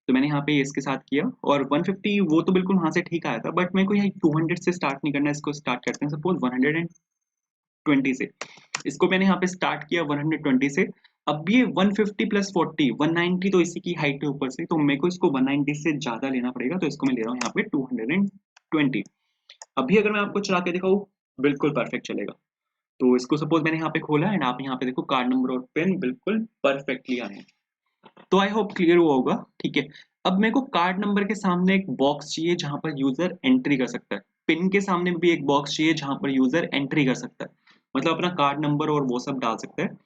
तो मैंने यहाँ पे ये इसके साथ किया, और 150 वो तो बिल्कुल वहां से ठीक आया था, बट मेरे को यहाँ 200 से स्टार्ट नहीं करना है, इसको स्टार्ट करते हैं सपोज 120 से। इसको मैंने यहाँ पे स्टार्ट किया 120 से। अब ये 150 प्लस 40 190 तो इसी की हाइट है ऊपर से, तो मेरे को इसको 190 से ज्यादा लेना पड़ेगा, तो इसको मैं ले रहा हूँ यहाँ पे 220। अभी अगर मैं आपको चला के दिखाऊँ, बिल्कुल परफेक्ट चलेगा। तो इसको सपोज मैंने यहाँ पे खोला, एंड आप यहाँ पे देखो कार्ड नंबर और पिन बिल्कुल परफेक्टली आए हैं। तो आई होप क्लियर हुआ होगा, ठीक है। अब मेरे को कार्ड नंबर के सामने एक बॉक्स चाहिए जहां पर यूजर एंट्री कर सकता है, पिन के सामने भी एक बॉक्स चाहिए जहां पर यूजर एंट्री कर सकता है, मतलब अपना कार्ड नंबर और वो सब डाल सकता है।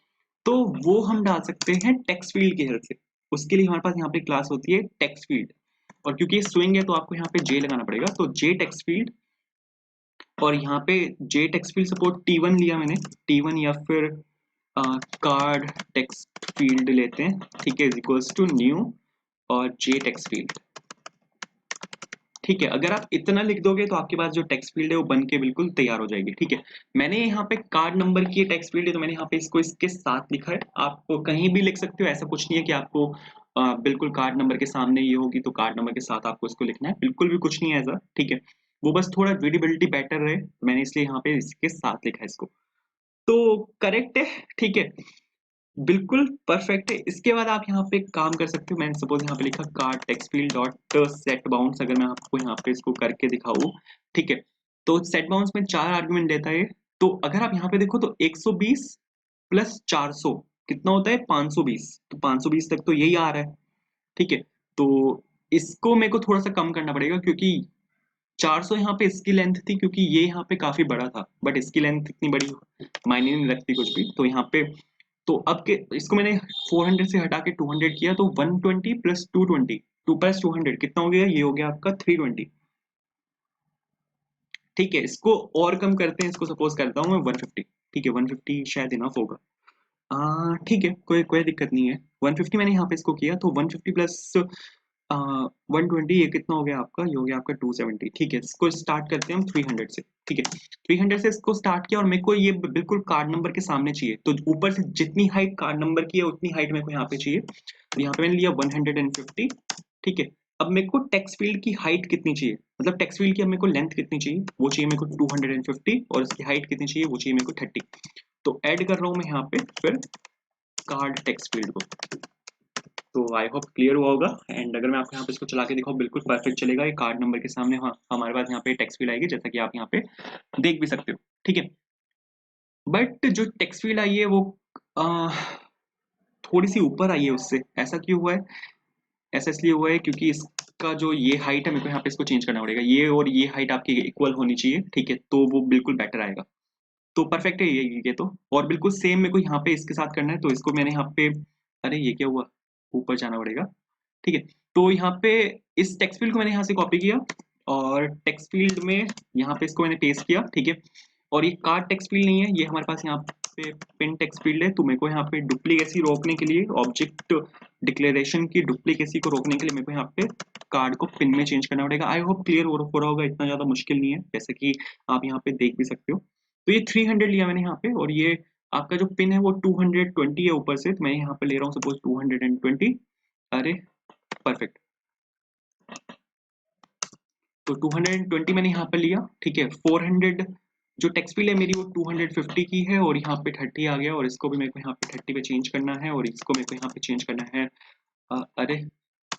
तो वो हम डाल सकते हैं टेक्स्ट फील्ड की हेल्प से। उसके लिए हमारे पास यहाँ पे क्लास होती है टेक्स्ट फील्ड, और क्योंकि ये स्विंग है तो आपको यहाँ पे जे लगाना पड़ेगा। तो जे टेक्स्ट फील्ड, और यहाँ पे जे टेक्स्ट फील्ड सपोर्ट T1 लिया मैंने, T1 या फिर कार्ड टेक्स्ट फील्ड लेते हैं, ठीक है, इज इक्वल्स टू न्यू और जे टेक्स्ट फील्ड। ठीक है, अगर आप इतना लिख दोगे तो आपके पास जो टेक्स्ट फील्ड है वो बन के बिल्कुल तैयार हो जाएगी। ठीक है, मैंने यहाँ पे कार्ड नंबर की टेक्स्ट फील्ड है तो मैंने यहाँ पे इसको इसके साथ लिखा है। आप कहीं भी लिख सकते हो, ऐसा कुछ नहीं है कि आपको बिल्कुल कार्ड नंबर के सामने ये होगी तो कार्ड नंबर के साथ आपको इसको लिखना है, बिल्कुल भी कुछ नहीं है ऐसा। ठीक है, वो बस थोड़ा रीडेबिलिटी बेटर रहे, मैंने इसलिए यहाँ पे इसके साथ लिखा है इसको। तो करेक्ट है, ठीक है, बिल्कुल परफेक्ट है। इसके बाद आप यहाँ पे एक काम कर सकते हो, मैंने सपोज यहाँ पे लिखा card text field dot set bounce, अगर मैं आपको यहाँ पे इसको करके दिखाऊं, ठीक है, तो सेट बाउंस में 4 आर्गुमेंट देता है। तो अगर आप यहाँ पे देखो तो 120 प्लस 400 कितना होता है, 520, तो 520 तक तो यही आ रहा है। ठीक है, तो इसको मेरे को थोड़ा सा कम करना पड़ेगा क्योंकि 400 यहाँ पे इसकी लेंथ थी, क्योंकि ये यहाँ पे काफी बड़ा था, बट इसकी लेंथ इतनी बड़ी मायने नहीं रखती कुछ भी, तो यहाँ पे तो अब के इसको मैंने 400 से हटा के 200 किया, तो 120 प्लस 220, 2 प्लस 200 कितना हो गया, ये हो गया आपका 320। ठीक है, इसको और कम करते हैं, इसको सपोज करता हूँ मैं 150। ठीक है, 150 शायद इनफ होगा। ठीक है, कोई कोई दिक्कत नहीं है। 150 मैंने यहाँ पे इसको किया, तो 150 प्लस 120, ये कितना हो गया आपका, ये हो गया आपका 270। ठीक है, इसको स्टार्ट करते हैं हम 300 से। ठीक है, 300 से इसको स्टार्ट किया और मेरे को ये बिल्कुल कार्ड नंबर के सामने चाहिए, तो ऊपर से जितनी हाइट कार्ड नंबर की है उतनी हाइट मेरे को यहाँ पे चाहिए, तो यहाँ पे मैंने लिया 150। ठीक है, अब मेरे को टेक्स्ट फील्ड की हाइट कितनी चाहिए, मतलब टेक्स्ट फील्ड की अब मेरे को लेंथ कितनी चाहिए, वो चाहिए मेरे को 250, और इसकी हाइट कितनी चाहिए, वो चाहिए मेरे को 30। तो ऐड कर रहा हूँ मैं यहाँ पे फिर कार्ड टेक्स्ट फील्ड को। तो आई होप क्लियर हुआ होगा। एंड अगर मैं आपको यहाँ पे इसको चला के दिखाऊँ, बिल्कुल परफेक्ट चलेगा, ये कार्ड नंबर के सामने हमारे पास यहाँ पे टेक्स्ट फील्ड आएगी, जैसा कि आप यहाँ पे देख भी सकते हो। ठीक है, बट जो टेक्स्ट फील्ड आई है वो आ, थोड़ी सी ऊपर आई है उससे, ऐसा क्यों हुआ है, ऐसा इसलिए हुआ है क्योंकि इसका जो ये हाइट है मेरे को यहाँ पे इसको चेंज करना पड़ेगा, ये और ये हाइट आपकी इक्वल होनी चाहिए। ठीक है, तो वो बिल्कुल बेटर आएगा। तो परफेक्ट है ये तो, और बिल्कुल सेम मेरे को यहाँ पे इसके साथ करना है, तो इसको मैंने यहाँ पे, अरे ये क्या हुआ, ऊपर जाना पड़ेगा। ठीक है, तो यहाँ पे इस टेक्स्ट फील्ड को मैंने यहाँ से कॉपी किया और टेक्स्ट फील्ड में यहाँ पे इसको मैंने पेस्ट किया। ठीक है, और ये कार्ड टेक्स्ट फील्ड नहीं है, ये हमारे पास यहाँ पे पिन टेक्स्ट फील्ड है, तो मेरे को यहाँ पे डुप्लीकेसी रोकने के लिए, ऑब्जेक्ट डिक्लेरेशन की डुप्लीकेसी को रोकने के लिए मेरे को यहाँ पे कार्ड को पिन में चेंज करना पड़ेगा। आई होप क्लियर हो रहा होगा, इतना ज्यादा मुश्किल नहीं है, जैसे कि आप यहाँ पे देख भी सकते हो। तो ये 300 लिया मैंने यहाँ पे, और ये आपका जो पिन है वो 220 है ऊपर से, तो मैं यहाँ पे ले रहा हूँ सपोज 220। अरे परफेक्ट, तो 220 मैंने यहाँ पे लिया। ठीक है, 400 जो टेक्स्ट फील्ड है मेरी वो 250 की है, और यहाँ पे 30 आ गया, और इसको भी मेरे को यहाँ पे 30 पे चेंज करना है, और इसको मेरे को यहाँ पे चेंज करना है अरे,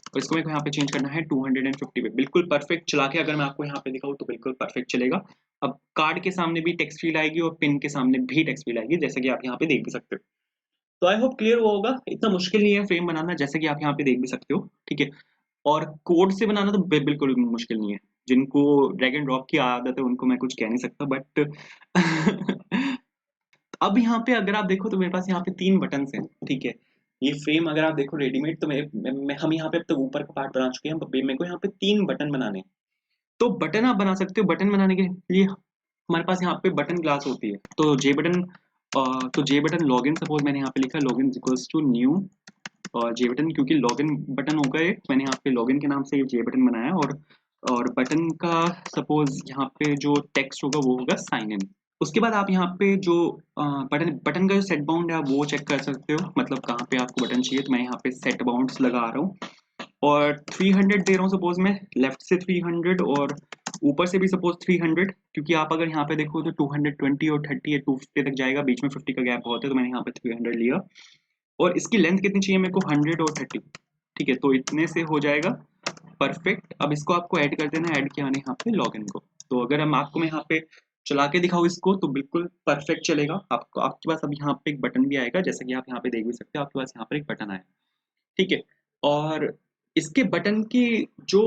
और इसको मेरे को यहाँ पे चेंज करना है 250 पे। बिल्कुल परफेक्ट चला के अगर मैं आपको यहाँ पे दिखाऊँ तो बिल्कुल परफेक्ट चलेगा। अब कार्ड के सामने भी टेक्स्ट फील्ड आएगी और पिन के सामने भी टेक्स्ट फील्ड आएगी, जैसे कि आप यहाँ पे देख भी सकते हो। तो आई होप क्लियर हुआ होगा, इतना मुश्किल नहीं है फ्रेम बनाना, जैसे कि आप यहाँ पे देख भी सकते हो। ठीक है, और कोड से बनाना तो बिल्कुल मुश्किल नहीं है, जिनको ड्रैग एंड ड्रॉप की आदत है उनको मैं कुछ कह नहीं सकता, बट अब यहाँ पे अगर आप देखो तो मेरे पास यहाँ पे 3 बटन हैं। ठीक है, ये फ्रेम अगर आप देखो रेडीमेड, तो हम यहाँ पे अब तक ऊपर का पार्ट बना चुके हैं, मेरे को यहाँ पे 3 बटन बनाने हैं। तो बटन आप बना सकते हो, बटन बनाने के लिए हमारे पास यहाँ पे बटन क्लास होती है, तो जे बटन, तो जे बटन लॉगिन, सपोज मैंने यहाँ पे लिखा लॉगिन इक्वल्स टू न्यू और जे बटन, क्योंकि लॉगिन बटन होगा ये, मैंने यहाँ पे लॉगिन के नाम से ये जे बटन बनाया, और बटन का सपोज यहाँ पे जो टेक्स्ट होगा वो होगा साइन इन। उसके बाद आप यहाँ पे जो बटन बटन का जो सेट बाउंड है आप वो चेक कर सकते हो, मतलब कहाँ पे आपको बटन चाहिए, तो मैं यहाँ पे सेट बाउंड्स लगा रहा हूँ, और 300 दे रहा हूँ सपोज मैं, लेफ्ट से 300 और ऊपर से भी सपोज 300, क्योंकि आप अगर यहाँ पे देखो तो 220 और 30 है, 250 तक जाएगा, बीच में 50 का गैप बहुत है, तो मैंने यहाँ पे 300 लिया, और इसकी लेंथ कितनी चाहिए मेरे को, 100 और 30। ठीक है, तो इतने से हो जाएगा परफेक्ट। अब इसको आपको ऐड कर देना, ऐड किया मैंने यहाँ पे लॉगिन को। तो अगर हम आपको मैं यहाँ पे चला के दिखाऊँ इसको तो बिल्कुल परफेक्ट चलेगा। आपको आपके पास अब यहाँ पे एक बटन भी आएगा, जैसे कि आप यहाँ पे देख भी सकते हो, आपके पास यहाँ पर एक बटन आया। ठीक है, और इसके बटन की जो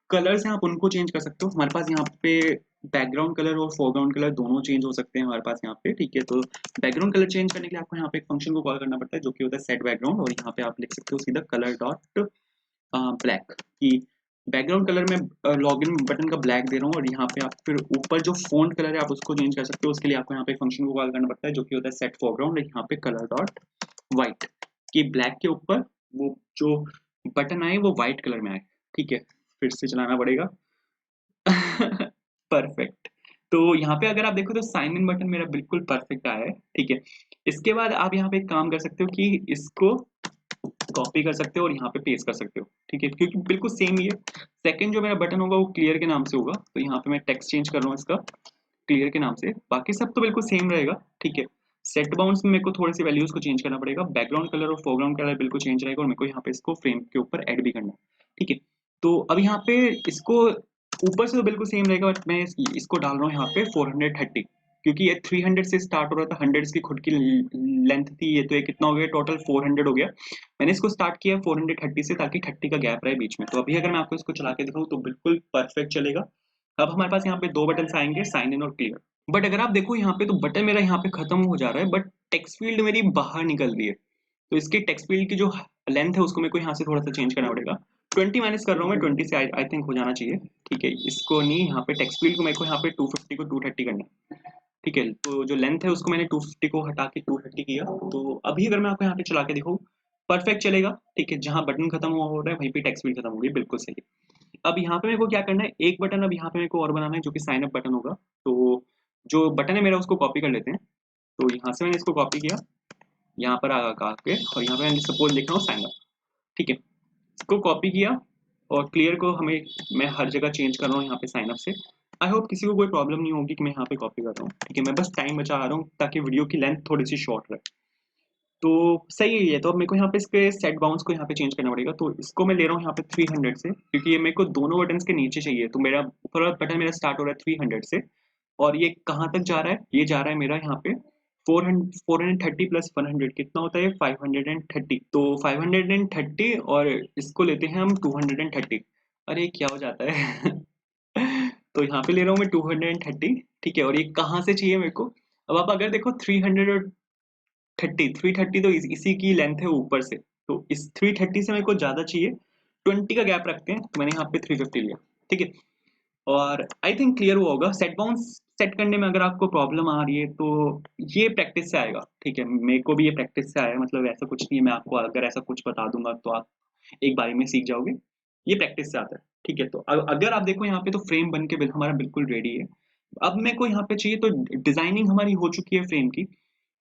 कलर्स हैं आप उनको चेंज कर सकते हो। हमारे पास यहाँ पे बैकग्राउंड कलर और फोरग्राउंड कलर दोनों चेंज हो सकते हैं हमारे पास यहाँ पे। ठीक है, तो बैकग्राउंड कलर चेंज करने के लिए आपको यहाँ पे एक फंक्शन को कॉल करना पड़ता है जो कि होता है सेट बैकग्राउंड, और यहाँ पे आप लिख सकते हो सीधा कलर डॉट ब्लैक की बैकग्राउंड कलर में लॉगिन बटन का ब्लैक दे रहा हूँ, और यहाँ पे आप फिर ऊपर जो फ़ॉन्ट कलर है आप उसको चेंज कर सकते हो। उसके लिए आपको यहाँ पे फंक्शन को कॉल करना पड़ता है जो कि होता है सेट फोरग्राउंड, यहाँ पे कलर डॉट व्हाइट, कि ब्लैक के ऊपर वो जो बटन आए वो व्हाइट कलर में आए। ठीक है, फिर से चलाना पड़ेगा। परफेक्ट। तो यहाँ पे अगर आप देखो तो साइन इन बटन मेरा बिल्कुल परफेक्ट आया है। ठीक है, इसके बाद आप यहाँ पे एक काम कर सकते हो कि इसको कॉपी कर सकते हो और यहाँ पे पेस्ट कर सकते हो। ठीक है, क्योंकि बिल्कुल सेम ही है। सेकंड जो मेरा बटन होगा वो क्लियर के नाम से होगा, तो यहाँ पे मैं टेक्स्ट चेंज कर रहा हूँ इसका क्लियर के नाम से, बाकी सब तो बिल्कुल सेम रहेगा। ठीक है, सेट बाउंड्स में मेरे को थोड़ी सी वैल्यूज को चेंज करना पड़ेगा, बैकग्राउंड कलर और फोरग्राउंड कलर बिल्कुल चेंज रहेगा, और मेरे को यहाँ पे इसको फ्रेम के ऊपर ऐड भी करना है। ठीक है, तो अब यहाँ पे इसको ऊपर से तो बिल्कुल सेम रहेगा, बट मैं इसको डाल रहा हूँ यहाँ पे 430, क्योंकि ये 300 से स्टार्ट हो रहा था, 100 इसकी खुद की लेंथ थी, ये तो ये कितना हो गया टोटल 400 हो गया। मैंने इसको स्टार्ट किया 430 से, ताकि 30 का गैप रहे बीच में। तो अभी अगर मैं आपको इसको चला के दिखाऊं तो बिल्कुल परफेक्ट चलेगा। अब हमारे पास यहाँ पे दो बटन आएंगे, साइन इन और क्लियर। बट अगर आप देखो यहाँ पे तो बटन मेरा यहाँ पे खत्म हो जा रहा है, बट टेक्स्ट फील्ड मेरी बाहर निकल रही है। तो इसके टेक्स्ट फील्ड की जो लेंथ है उसको मेरे को यहाँ से थोड़ा सा चेंज करना पड़ेगा। 20 माइनस कर रहा हूँ मैं, 20 से आई थिंक हो जाना चाहिए। ठीक है, इसको नहीं, यहाँ पे टेक्स्ट फील्ड को मेरे को यहाँ पे 250 को 230 करना है। ठीक है, तो जो लेंथ है उसको मैंने 250 को हटा के 230 किया। तो अभी अगर मैं आपको यहाँ पे चला के दिखाऊँ, परफेक्ट चलेगा। ठीक है, जहाँ बटन खत्म हुआ हो रहा है वहीं पे टेक्स्ट फील्ड खत्म होगी, बिल्कुल सही। अब यहाँ पे मेरे को क्या करना है, एक बटन अब यहाँ पे मेरे को और बनाना है जो कि साइन अप बटन होगा। तो जो बटन है मेरा उसको कॉपी कर लेते हैं। तो यहाँ से मैंने इसको कॉपी किया, यहाँ पर आ के, और यहाँ पे मैं सपोज लिख रहा हूँ साइन अप। ठीक है, इसको कॉपी किया, और क्लियर को हमें मैं हर जगह चेंज कर रहा हूँ यहाँ पे साइन अप से। आई होप किसी को कोई प्रॉब्लम नहीं होगी कि मैं यहाँ पे कॉपी कर रहा हूँ। ठीक है, मैं बस टाइम बचा रहा हूँ ताकि वीडियो की लेंथ थोड़ी सी शॉर्ट रहे। तो सही है ये। तो अब मेरे को यहाँ पे इसके सेट बाउंड्स को यहाँ पे चेंज करना पड़ेगा। तो इसको मैं ले रहा हूँ यहाँ पे 300 से, क्योंकि ये मेरे को दोनों बटन के नीचे चाहिए। तो मेरा ऊपर वाला बटन मेरा स्टार्ट हो रहा है 300 से, और ये कहाँ तक जा रहा है, ये जा रहा है मेरा यहाँ पे 430 प्लस 100 कितना होता है, 530। तो 530, और इसको लेते हैं हम 230। अरे क्या हो जाता है। तो यहाँ पे ले रहा हूँ मैं 230। ठीक है, और ये कहाँ से चाहिए मेरे को। अब आप अगर देखो 300 और 330 तो इसी की लेंथ है ऊपर से। तो इस 330 से मेरे को ज्यादा चाहिए, 20 का गैप रखते हैं, तो मैंने यहाँ पे 350 लिया। ठीक है, और आई थिंक क्लियर हुआ होगा। सेट बाउंस सेट करने में अगर आपको प्रॉब्लम आ रही है तो ये प्रैक्टिस से आएगा। ठीक है, मेरे को भी ये प्रैक्टिस से आया है, मतलब ऐसा कुछ नहीं है, मैं आपको अगर ऐसा कुछ बता दूंगा तो आप एक बारी में सीख जाओगे। ये प्रैक्टिस से आता है। ठीक है, तो अगर आप देखो यहाँ पे तो फ्रेम बन के हमारा बिल्कुल रेडी है। अब मेरे को यहाँ पे चाहिए, तो डिजाइनिंग हमारी हो चुकी है फ्रेम की।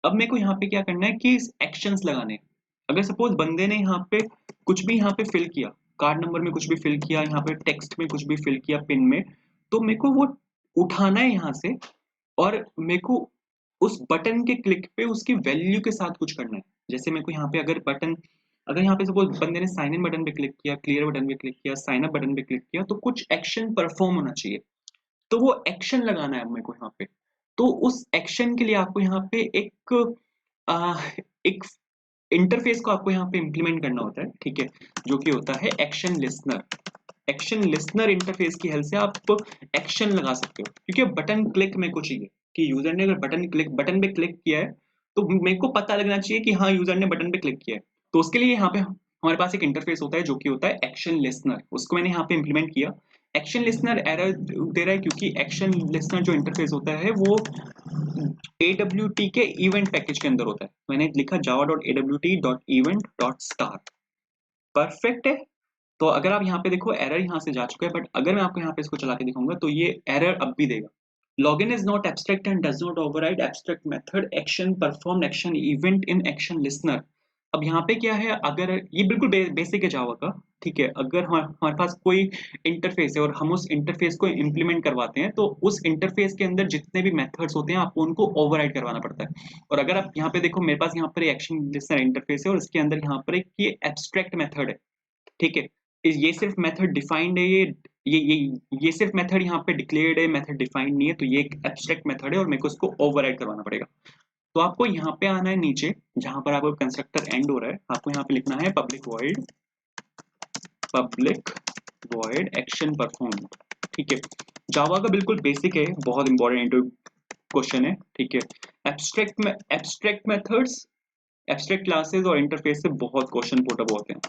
अब मेरे को यहाँ पे क्या करना है कि एक्शंस लगाने हैं। अगर सपोज बंदे ने यहाँ पे कुछ भी यहाँ पे फिल किया, कार्ड नंबर में कुछ भी फिल किया, यहाँ पे टेक्स्ट में कुछ भी फिल किया, पिन में, तो मेरे को वो उठाना है यहाँ से, और मेरे को उस बटन के क्लिक पे उसकी वैल्यू के साथ कुछ करना है। जैसे मेरे को यहाँ पे अगर यहाँ पे सपोज बंदे ने साइन इन बटन पे क्लिक किया, क्लियर बटन पे क्लिक किया, साइन अप बटन पे क्लिक किया, तो कुछ एक्शन परफॉर्म होना चाहिए। तो वो एक्शन लगाना है मेरे को यहाँ पे। तो उस एक्शन के लिए आपको यहाँ पे आ, एक इंटरफेस को आपको यहाँ पे इंप्लीमेंट करना होता है। ठीक है, जो कि होता है action listener. Action listener interface की हेल्प से आप एक्शन लगा सकते हो, क्योंकि बटन क्लिक मेरे को चाहिए कि यूजर ने अगर बटन पे क्लिक किया है तो मेरे को पता लगना चाहिए कि हाँ यूजर ने बटन पे क्लिक किया है। तो उसके लिए यहाँ पे हमारे पास एक इंटरफेस होता है जो कि होता है एक्शन लिसनर, उसको मैंने यहाँ पे इंप्लीमेंट किया। एक्शन लिसनर एरर दे रहा है क्योंकि एक्शन लिसनर जो इंटरफेस होता है वो AWT के इवेंट पैकेज के अंदर होता है। मैंने लिखा java.awt.event.star। परफेक्ट है। तो अगर आप यहाँ पे देखो एरर यहाँ से जा चुका है, बट अगर मैं आपको यहाँ पे इसको चला के दिखाऊंगा तो ये एरर अब भी देगा। Login is not abstract and does not override abstract method action perform action event in action listener. अब यहाँ पे क्या है, अगर ये बिल्कुल बेसिक है जावा का। ठीक है, अगर हमारे पास कोई इंटरफेस है और हम उस इंटरफेस को इम्प्लीमेंट करवाते हैं, तो उस इंटरफेस के अंदर जितने भी मेथड्स होते हैं आपको उनको ओवरराइड करवाना पड़ता है। और अगर आप यहाँ पे देखो मेरे पास यहाँ पर एक्शन लिसनर इंटरफेस है और इसके अंदर यहाँ पर एक ये एब्स्ट्रैक्ट मेथड है। ठीक है, ये सिर्फ मेथड डिफाइंड है, ये सिर्फ मेथड यहाँ पे डिक्लेयर्ड है, मेथड डिफाइंड नहीं है। तो ये एक एब्स्ट्रैक्ट मेथड है और मेरे को इसको ओवरराइड करवाना पड़ेगा। तो आपको यहाँ पे आना है नीचे, जहां पर आपको कंस्ट्रक्टर एंड हो रहा है, आपको यहाँ पे लिखना है पब्लिक वॉइड एक्शन परफॉर्म। ठीक है, जावा का बिल्कुल बेसिक है, बहुत इंपॉर्टेंट क्वेश्चन है। ठीक है, एब्स्ट्रैक्ट मेथड्स, एब्स्ट्रैक्ट क्लासेस और इंटरफेस से बहुत क्वेश्चन पुट अप होते हैं।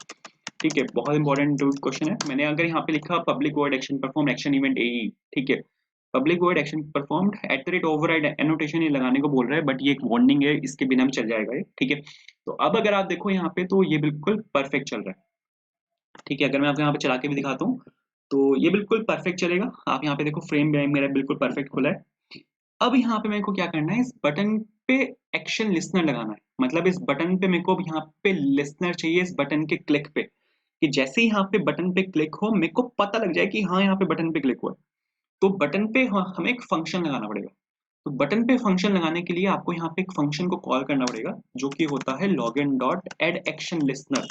ठीक है, बहुत इंपॉर्टेंट क्वेश्चन है। मैंने अगर यहाँ पे लिखा public void action perform action event ae, ठीक है, public void action performed at the rate override annotation ये लगाने को बोल रहा है, बट ये एक वार्निंग है, इसके बिना भी चल जाएगा ये, ठीक है। तो अब अगर आप देखो यहाँ पे तो ये बिल्कुल परफेक्ट चल रहा है, ठीक है। अगर मैं आपको यहाँ पे चला के भी दिखाता हूँ तो ये बिल्कुल परफेक्ट चलेगा। आप यहाँ पे देखो फ्रेम मेरा बिल्कुल परफेक्ट खुला है। अब यहाँ पे मेरे को क्या करना है, इस बटन पे एक्शन लिसनर लगाना है। मतलब इस बटन पे मेरे को यहाँ पे लिसनर चाहिए, इस बटन के क्लिक पे, कि जैसे ही यहाँ पे बटन पे क्लिक हो मेरे को पता लग जाए कि हाँ यहाँ पे बटन पे क्लिक हुआ है। तो बटन पे हमें एक फंक्शन लगाना पड़ेगा। तो बटन पे फंक्शन लगाने के लिए आपको यहाँ पे एक फंक्शन को कॉल करना पड़ेगा, जो कि होता है login dot add action listener.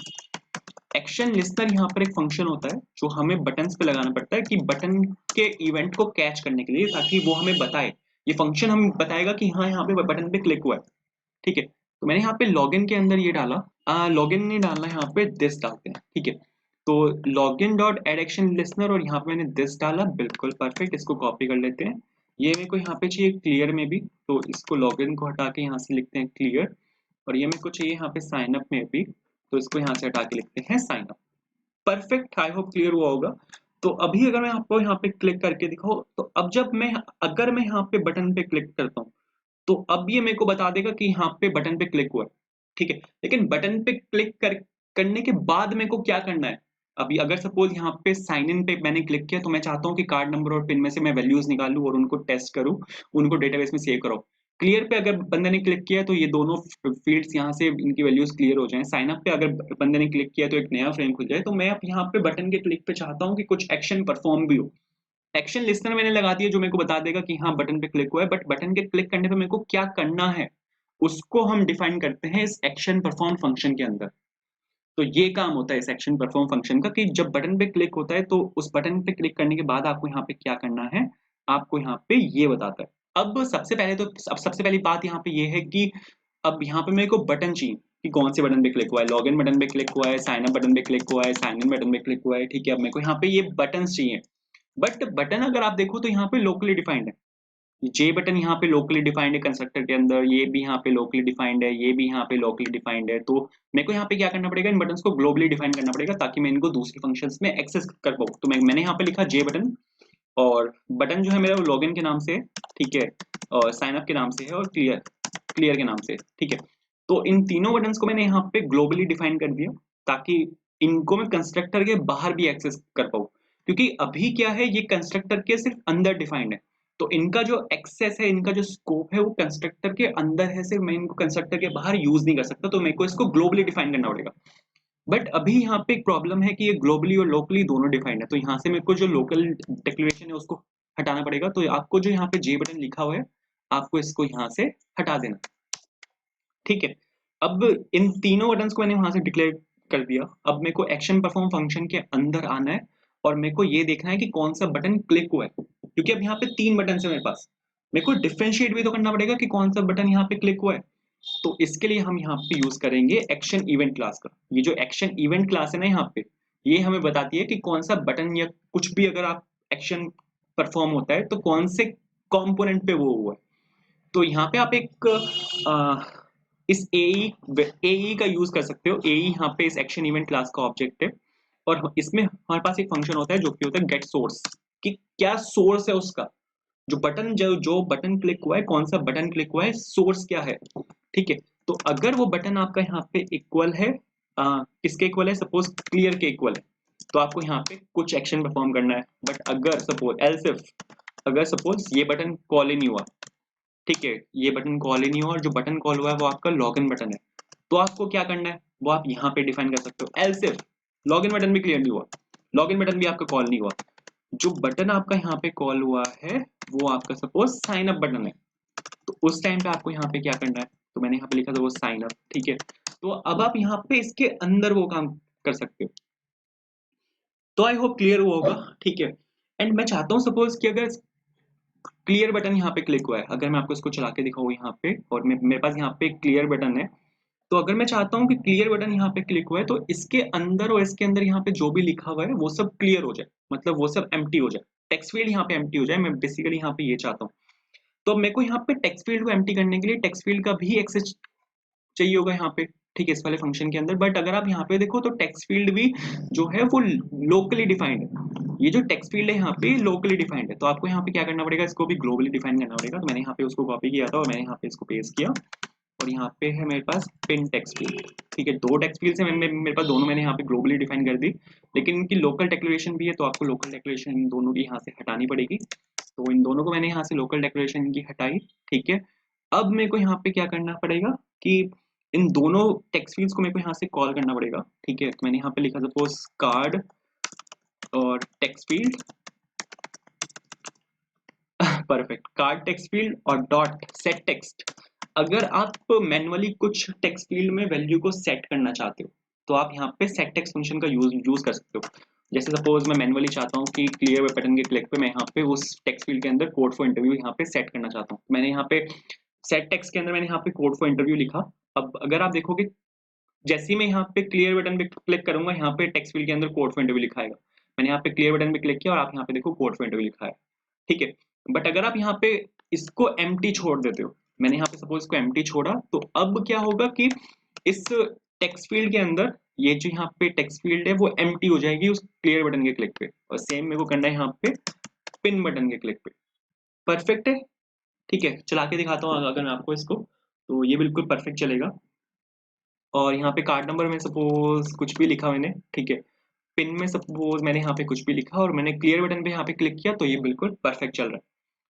Action listener यहाँ पर एक फंक्शन होता है जो हमें बटन्स पे लगाना पड़ता है कि बटन के इवेंट को कैच करने के लिए, ताकि वो हमें बताए, ये फंक्शन हमें बताएगा कि हाँ यहाँ पे बटन पे क्लिक हुआ है, ठीक है। तो मैंने यहाँ पे लॉगिन के अंदर ये डाला, लॉगिन नहीं डालना, यहाँ पे दिस डालते हैं, ठीक है। तो login dot add action listener और यहाँ पे मैंने दिस डाला, बिल्कुल परफेक्ट। इसको कॉपी कर लेते हैं, ये मेरे को यहाँ पे चाहिए क्लियर में भी, तो इसको लॉगिन को हटा के यहाँ से लिखते हैं क्लियर, और ये मेरे को चाहिए यहाँ पे साइन अप में भी, तो इसको यहाँ से हटा के लिखते हैं sign up. Perfect, I hope clear हुआ होगा। तो अभी अगर मैं आपको यहाँ पे क्लिक करके दिखाऊं, तो अब जब मैं अगर मैं यहाँ पे बटन पे क्लिक करता हूँ तो अब ये मेरे को बता देगा कि यहाँ पे बटन पे क्लिक हुआ है, ठीक है। लेकिन बटन पे क्लिक करने के बाद मेरे को क्या करना है, अभी अगर सपोज यहाँ पे साइन इन पे मैंने क्लिक किया, तो मैं चाहता हूँ कि कार्ड नंबर और पिन में से मैं वैल्यूज निकालूं और उनको टेस्ट करूं, उनको डेटाबेस में सेव करो। क्लियर पे अगर बंदे ने क्लिक किया तो ये दोनों फील्ड्स यहाँ से इनकी वैल्यूज क्लियर हो जाएं। साइन अप पे अगर बंदे ने क्लिक किया तो एक नया फ्रेम खुल जाए। तो मैं अब यहाँ पे बटन के क्लिक पे चाहता हूँ कि कुछ एक्शन परफॉर्म भी हो। एक्शन लिस्टनर मैंने लगा दिया जो मेरे को बता देगा कि हाँ बटन पे क्लिक हुआ है, बट बटन के क्लिक करने पे मेरे को क्या करना है उसको हम डिफाइन करते हैं इस एक्शन परफॉर्म फंक्शन के अंदर। तो ये काम होता है इस एक्शन परफॉर्म फंक्शन का, कि जब बटन पे क्लिक होता है तो उस बटन पे क्लिक करने के बाद आपको यहाँ पे क्या करना है, आपको यहाँ पे ये बताता है। अब सबसे पहले तो अब सबसे पहली बात यहाँ पे ये है कि अब यहाँ पे मेरे को बटन चाहिए कि कौन से बटन पे क्लिक हुआ है। लॉगिन बटन पे क्लिक हुआ है, साइन अप बटन पे क्लिक हुआ है, साइन इन बटन पे क्लिक हुआ है, ठीक है। अब मेरे को यहाँ पे ये बटन चाहिए, बट बटन अगर आप देखो तो यहाँ पे लोकली डिफाइंड है। जे बटन यहाँ पे लोकली डिफाइंड है कंस्ट्रक्टर के अंदर, ये भी यहाँ पे लोकली डिफाइंड है, ये भी यहाँ पे लोकली डिफाइंड है। तो मेरे को यहाँ पे क्या करना पड़ेगा, इन बटन्स को ग्लोबली डिफाइन करना पड़ेगा ताकि मैं इनको दूसरी फंक्शंस में एक्सेस कर पाऊँ। तो मैंने यहाँ पे लिखा जे बटन, और बटन जो है मेरा लॉगिन के नाम से है, ठीक है, और साइन अप के नाम से है, और क्लियर के नाम से, ठीक है। तो इन तीनों बटन्स को मैंने यहाँ पे ग्लोबली डिफाइन कर दिया ताकि इनको मैं कंस्ट्रक्टर के बाहर भी एक्सेस कर पाऊँ, क्योंकि अभी क्या है, ये कंस्ट्रक्टर के सिर्फ अंदर डिफाइंड है। तो इनका जो एक्सेस है, इनका जो स्कोप है वो कंस्ट्रक्टर के अंदर है, सिर्फ मैं इनको कंस्ट्रक्टर के बाहर यूज नहीं कर सकता। तो मेरे को इसको ग्लोबली डिफाइन करना पड़ेगा। बट अभी यहाँ पे एक प्रॉब्लम है कि ये ग्लोबली और लोकली दोनों डिफाइंड है। तो यहाँ से मेरे को जो लोकल डिक्लेरेशन है उसको हटाना पड़ेगा। तो आपको जो यहाँ पे जे बटन लिखा हुआ है, आपको इसको यहाँ से हटा देना, ठीक है। अब इन तीनों बटन्स को मैंने वहां से डिक्लेयर कर दिया। अब मेरे को एक्शन परफॉर्म फंक्शन के अंदर आना है और मेरे को ये देखना है कि कौन सा बटन क्लिक हुआ है, क्योंकि अब यहाँ पे तीन बटन है मेरे पास। मेरे को डिफरेंशिएट भी तो करना पड़ेगा कि कौन सा बटन यहाँ पे क्लिक हुआ है। तो इसके लिए हम यहाँ पे यूज करेंगे एक्शन इवेंट क्लास का। ये जो एक्शन इवेंट क्लास है ना यहाँ पे, ये हमें बताती है कि कौन सा बटन या कुछ भी अगर आप एक्शन परफॉर्म होता है तो कौन से कंपोनेंट पे वो हुआ है। तो यहाँ पे आप एक इस AE का यूज कर सकते हो। AE यहाँ पे इस एक्शन इवेंट क्लास का ऑब्जेक्ट है, और इसमें हमारे पास एक फंक्शन होता है जो कि होता है गेट सोर्स, कि क्या सोर्स है उसका, जो बटन जो बटन क्लिक हुआ है, कौन सा बटन क्लिक हुआ है, सोर्स क्या है, ठीक है। तो अगर वो बटन आपका यहाँ पे इक्वल है, किसके इक्वल है, सपोज क्लियर के इक्वल है, तो आपको यहाँ पे कुछ एक्शन परफॉर्म करना है। बट अगर सपोज एल्स इफ अगर सपोज ये बटन कॉल ही नहीं हुआ, ठीक है, ये बटन कॉल ही नहीं हुआ और जो बटन कॉल हुआ है वो आपका लॉगिन बटन है, तो आपको क्या करना है वो आप यहाँ पे डिफाइन कर सकते हो। एल्स इफ लॉगिन बटन भी क्लियर नहीं हुआ, लॉगिन बटन भी आपका कॉल नहीं हुआ, जो बटन आपका यहाँ पे कॉल हुआ है वो आपका सपोज साइन अप बटन है, तो उस टाइम पे आपको यहाँ पे क्या करना है, तो मैंने यहाँ पे लिखा था वो साइन अप, ठीक है। तो अब आप यहाँ पे इसके अंदर वो काम कर सकते हो। तो आई होप क्लियर हुआ होगा, ठीक है। एंड मैं चाहता हूँ सपोज कि अगर क्लियर बटन यहाँ पे क्लिक हुआ है, अगर मैं आपको इसको चला के दिखाऊँ यहाँ पे, और मेरे पास यहाँ पे क्लियर बटन है, तो अगर मैं चाहता हूँ कि क्लियर बटन यहाँ पे क्लिक हुआ है तो इसके अंदर और इसके अंदर यहाँ पे जो भी लिखा हुआ है वो सब क्लियर हो जाए, मतलब वो सब एम्प्टी हो जाए, टेक्स्ट फील्ड यहाँ पे एम्प्टी हो जाए। मैं बेसिकली यहाँ पे ये चाहता हूँ। तो मेरे को यहाँ पे टेक्स्ट फील्ड को एम्प्टी करने के लिए टेक्स्ट फील्ड का भी एक्सेस चाहिए होगा यहाँ पे, ठीक है, इस वाले फंक्शन के अंदर। बट अगर आप यहाँ पे देखो तो टेक्स्ट फील्ड भी जो है वो लोकली डिफाइंड है। ये जो टेक्स्ट फील्ड है यहाँ पे लोकली डिफाइंड है, तो आपको यहाँ पे क्या करना पड़ेगा, इसको भी ग्लोबली डिफाइन करना पड़ेगा। तो मैंने यहाँ पे उसको कॉपी किया था और मैंने यहाँ पे इसको पेस्ट किया, और यहाँ पे है मेरे पास पिन टेक्स्ट फील्ड। ठीक है, दो टेक्स्ट फील्ड है मेरे पास, दोनों मैंने यहाँ पे ग्लोबली डिफाइन कर दी, लेकिन इनकी लोकल डेक्लेरेशन भी है, तो आपको लोकल डेक्लेरेशन इन दोनों की यहाँ से हटानी पड़ेगी। तो इन दोनों को मैंने यहाँ से लोकल डेक्लेरेशन इनकी हटाई। ठीक है, अब मेरे को यहाँ पे क्या करना पड़ेगा कि इन दोनों टेक्स्ट फील्ड्स को मेरे को यहाँ से कॉल करना पड़ेगा। ठीक है, तो मैंने यहाँ पे लिखा सपोज कार्ड और text field perfect, card text field और डॉट सेट टेक्स्ट। अगर आप मैन्युअली कुछ टेक्स्ट फील्ड में वैल्यू को सेट करना चाहते हो तो आप यहाँ पे सेट टेक्स्ट फंक्शन का यूज कर सकते हो। जैसे सपोज मैं मैन्युअली चाहता हूँ कि क्लियर बटन के क्लिक पे मैं यहाँ पे उस टेक्स्ट फील्ड के अंदर कोड फॉर इंटरव्यू यहाँ पे सेट करना चाहता हूँ। मैंने यहाँ पे सेट टेक्स्ट के अंदर मैंने यहाँ पे कोड फॉर इंटरव्यू लिखा। अब अगर आप देखोगे जैसे ही मैं यहाँ पे क्लियर बटन पे क्लिक करूंगा, यहाँ पे टेक्स्ट फील्ड के अंदर कोड फॉर इंटरव्यू लिखा आएगा। मैंने यहाँ पे क्लियर बटन पे क्लिक किया और आप यहाँ पे देखो कोड फॉर इंटरव्यू लिखा है। ठीक है, बट अगर आप यहाँ पे इसको एम्प्टी छोड़ देते हो, मैंने यहाँ पे सपोज इसको एम्प्टी छोड़ा, तो अब क्या होगा कि इस टेक्स्ट फील्ड के अंदर ये जो यहाँ पे टेक्स्ट फील्ड है वो एम्प्टी हो जाएगी उस क्लियर बटन के क्लिक पे, और सेम मेरे को करना है यहाँ पे पिन बटन के क्लिक पे। परफेक्ट है। ठीक है, चला के दिखाता हूँ अगर मैं आपको इसको, तो ये बिल्कुल परफेक्ट चलेगा। और यहाँ पे कार्ड नंबर में सपोज कुछ भी लिखा मैंने, ठीक है, पिन में सपोज मैंने यहाँ पे कुछ भी लिखा और मैंने क्लियर बटन पे यहाँ पे क्लिक किया, तो ये बिल्कुल परफेक्ट चल रहा है।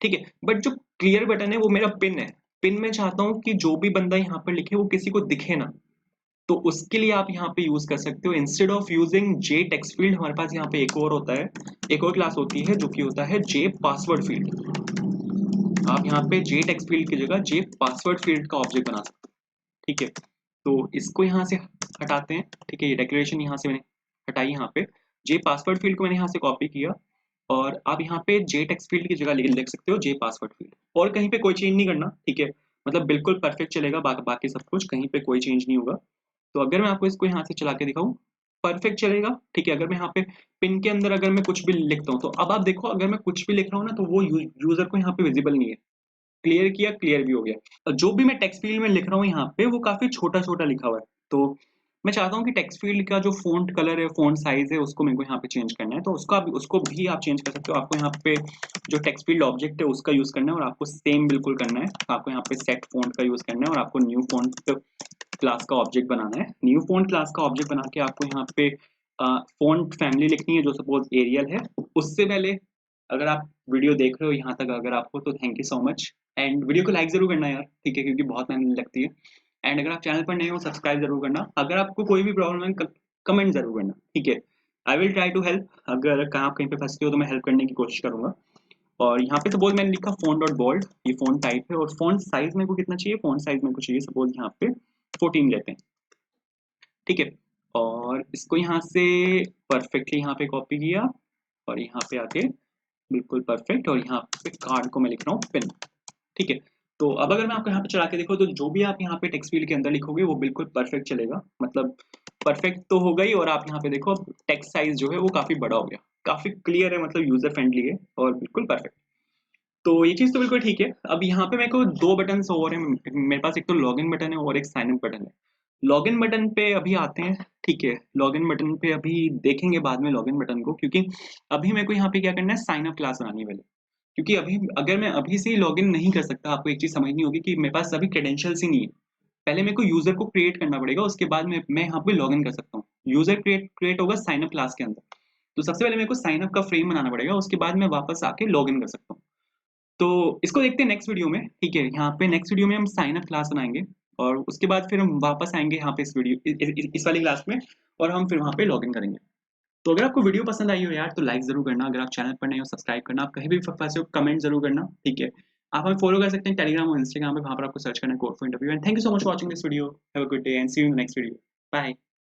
ठीक है, बट जो क्लियर बटन है वो मेरा पिन है। पिन में चाहता हूँ कि जो भी बंदा यहाँ पर लिखे वो किसी को दिखे ना, तो उसके लिए आप यहाँ पे यूज कर सकते हो, instead of using J text field हमारे पास यहाँ पे एक और होता है, एक और क्लास होती है जो कि होता है जे पासवर्ड फील्ड। आप यहाँ पे जे टेक्स्ट फील्ड की जगह जे पासवर्ड फील्ड का ऑब्जेक्ट बना सकते हो। ठीक है, तो इसको यहाँ से हटाते हैं। ठीक है, ये डेक्लेरेशन यहाँ से मैंने हटाई, यहाँ पे जे पासवर्ड फील्ड को मैंने यहाँ से कॉपी किया, और आप यहाँ पे जे टेक्स्ट फील्ड की जगह लिख सकते हो जे पासवर्ड फील्ड, और कहीं पे कोई चेंज नहीं करना। ठीक है, मतलब बिल्कुल परफेक्ट चलेगा, बाकी सब कुछ कहीं पे कोई चेंज नहीं होगा। तो अगर मैं आपको इसको यहाँ से चला के दिखाऊं, परफेक्ट चलेगा। ठीक है, अगर मैं यहाँ पे पिन के अंदर अगर मैं कुछ भी लिखता हूँ, तो अब आप देखो अगर मैं कुछ भी लिख रहा हूँ ना, तो वो यूजर को यहाँ पे विजिबल नहीं है। क्लियर किया, क्लियर भी हो गया। जो भी मैं टेक्स्ट फील्ड में लिख रहा हूँ यहाँ पे वो काफी छोटा छोटा लिखा हुआ है, तो मैं चाहता हूँ कि टेक्स्ट फील्ड का जो फ़ॉन्ट कलर है, फ़ॉन्ट साइज है, उसको मेरे को यहाँ पे चेंज करना है, तो उसको भी आप चेंज कर सकते हो। आपको यहाँ पे जो टेक्स्ट फील्ड ऑब्जेक्ट है उसका यूज करना है, और आपको सेम बिल्कुल करना है। आपको यहाँ पे सेट फ़ॉन्ट का यूज करना है, और आपको न्यू फ़ॉन्ट क्लास का ऑब्जेक्ट बनाना है। न्यू फ़ॉन्ट क्लास का ऑब्जेक्ट बना के आपको यहाँ पे फ़ॉन्ट फैमिली लिखनी है, जो सपोज एरियल है। उससे पहले अगर आप वीडियो देख रहे हो यहाँ तक अगर आपको, तो thank you so much, and video को लाइक जरूर करना यार। ठीक है, क्योंकि बहुत मेहनत लगती है। एंड अगर आप चैनल पर नए हो, सब्सक्राइब जरूर करना। अगर आपको कोई भी प्रॉब्लम है कमेंट जरूर करना। ठीक है, I will try to help. अगर आप कहीं पे फंसते हो तो मैं हेल्प करने की कोशिश करूंगा। और यहाँ पे सपोज मैंने लिखा फोंट डॉट बोल्ड, ये फोंट टाइप है, और फोंट साइज मेरे को कितना चाहिए, फोंट साइज मेरे को चाहिए सपोज यहाँ पे 14 लेते हैं। ठीक है, और इसको यहाँ से परफेक्टली यहाँ पे कॉपी किया, और यहाँ पे आके बिल्कुल परफेक्ट, और यहाँ पे कार्ड को मैं लिख रहा हूँ पिन। ठीक है, तो अब अगर मैं आपको यहाँ पे चला के देखो, तो जो भी आप यहाँ पे टेक्स्ट फील्ड के अंदर लिखोगे वो बिल्कुल परफेक्ट चलेगा। मतलब परफेक्ट तो हो गई, और आप यहाँ पे देखो टेक्स्ट साइज जो है वो काफी बड़ा हो गया, काफी क्लियर है, मतलब यूजर फ्रेंडली है और बिल्कुल परफेक्ट। तो ये चीज तो बिल्कुल ठीक है। अब यहाँ पे मेरे को दो बटन और हैं मेरे पास, एक तो लॉगिन बटन है और एक साइन अप बटन है। लॉगिन बटन पे अभी आते हैं। ठीक है, लॉगिन बटन पे अभी देखेंगे बाद में लॉगिन बटन को, क्योंकि अभी मेरे को यहाँ पे क्या करना है, साइन अप क्लास बनानी है पहले। क्योंकि अभी अगर मैं अभी से ही लॉगिन नहीं कर सकता, आपको एक चीज समझनी होगी कि मेरे पास अभी क्रेडेंशियल्स ही नहीं है। पहले मेरे को यूजर को क्रिएट करना पड़ेगा, उसके बाद मैं यहाँ पे लॉगिन कर सकता हूँ। यूजर क्रिएट होगा साइन अप क्लास के अंदर, तो सबसे पहले मेरे को साइन अप का फ्रेम बनाना पड़ेगा, उसके बाद मैं वापस आके लॉगिन कर सकता हूँ। तो इसको देखते हैं नेक्स्ट वीडियो में। ठीक है, यहाँ पे नेक्स्ट वीडियो में हम साइन अप क्लास बनाएंगे, और उसके बाद फिर हम वापस आएंगे यहाँ पे इस वीडियो इस वाली क्लास में, और हम फिर वहाँ पे लॉगिन करेंगे। तो अगर आपको वीडियो पसंद आई हो यार, तो लाइक जरूर करना। अगर आप चैनल पर नए हो, सब्सक्राइब करना। आप कहीं भी फंसे हो कमेंट जरूर करना। ठीक है, आप हमें फॉलो कर सकते हैं टेलीग्राम और इंस्टाग्राम पे, वहाँ पर आपको सर्च करना है code for interview. And thank you so much for watching this video. Have a good day and see you in the next video. Bye.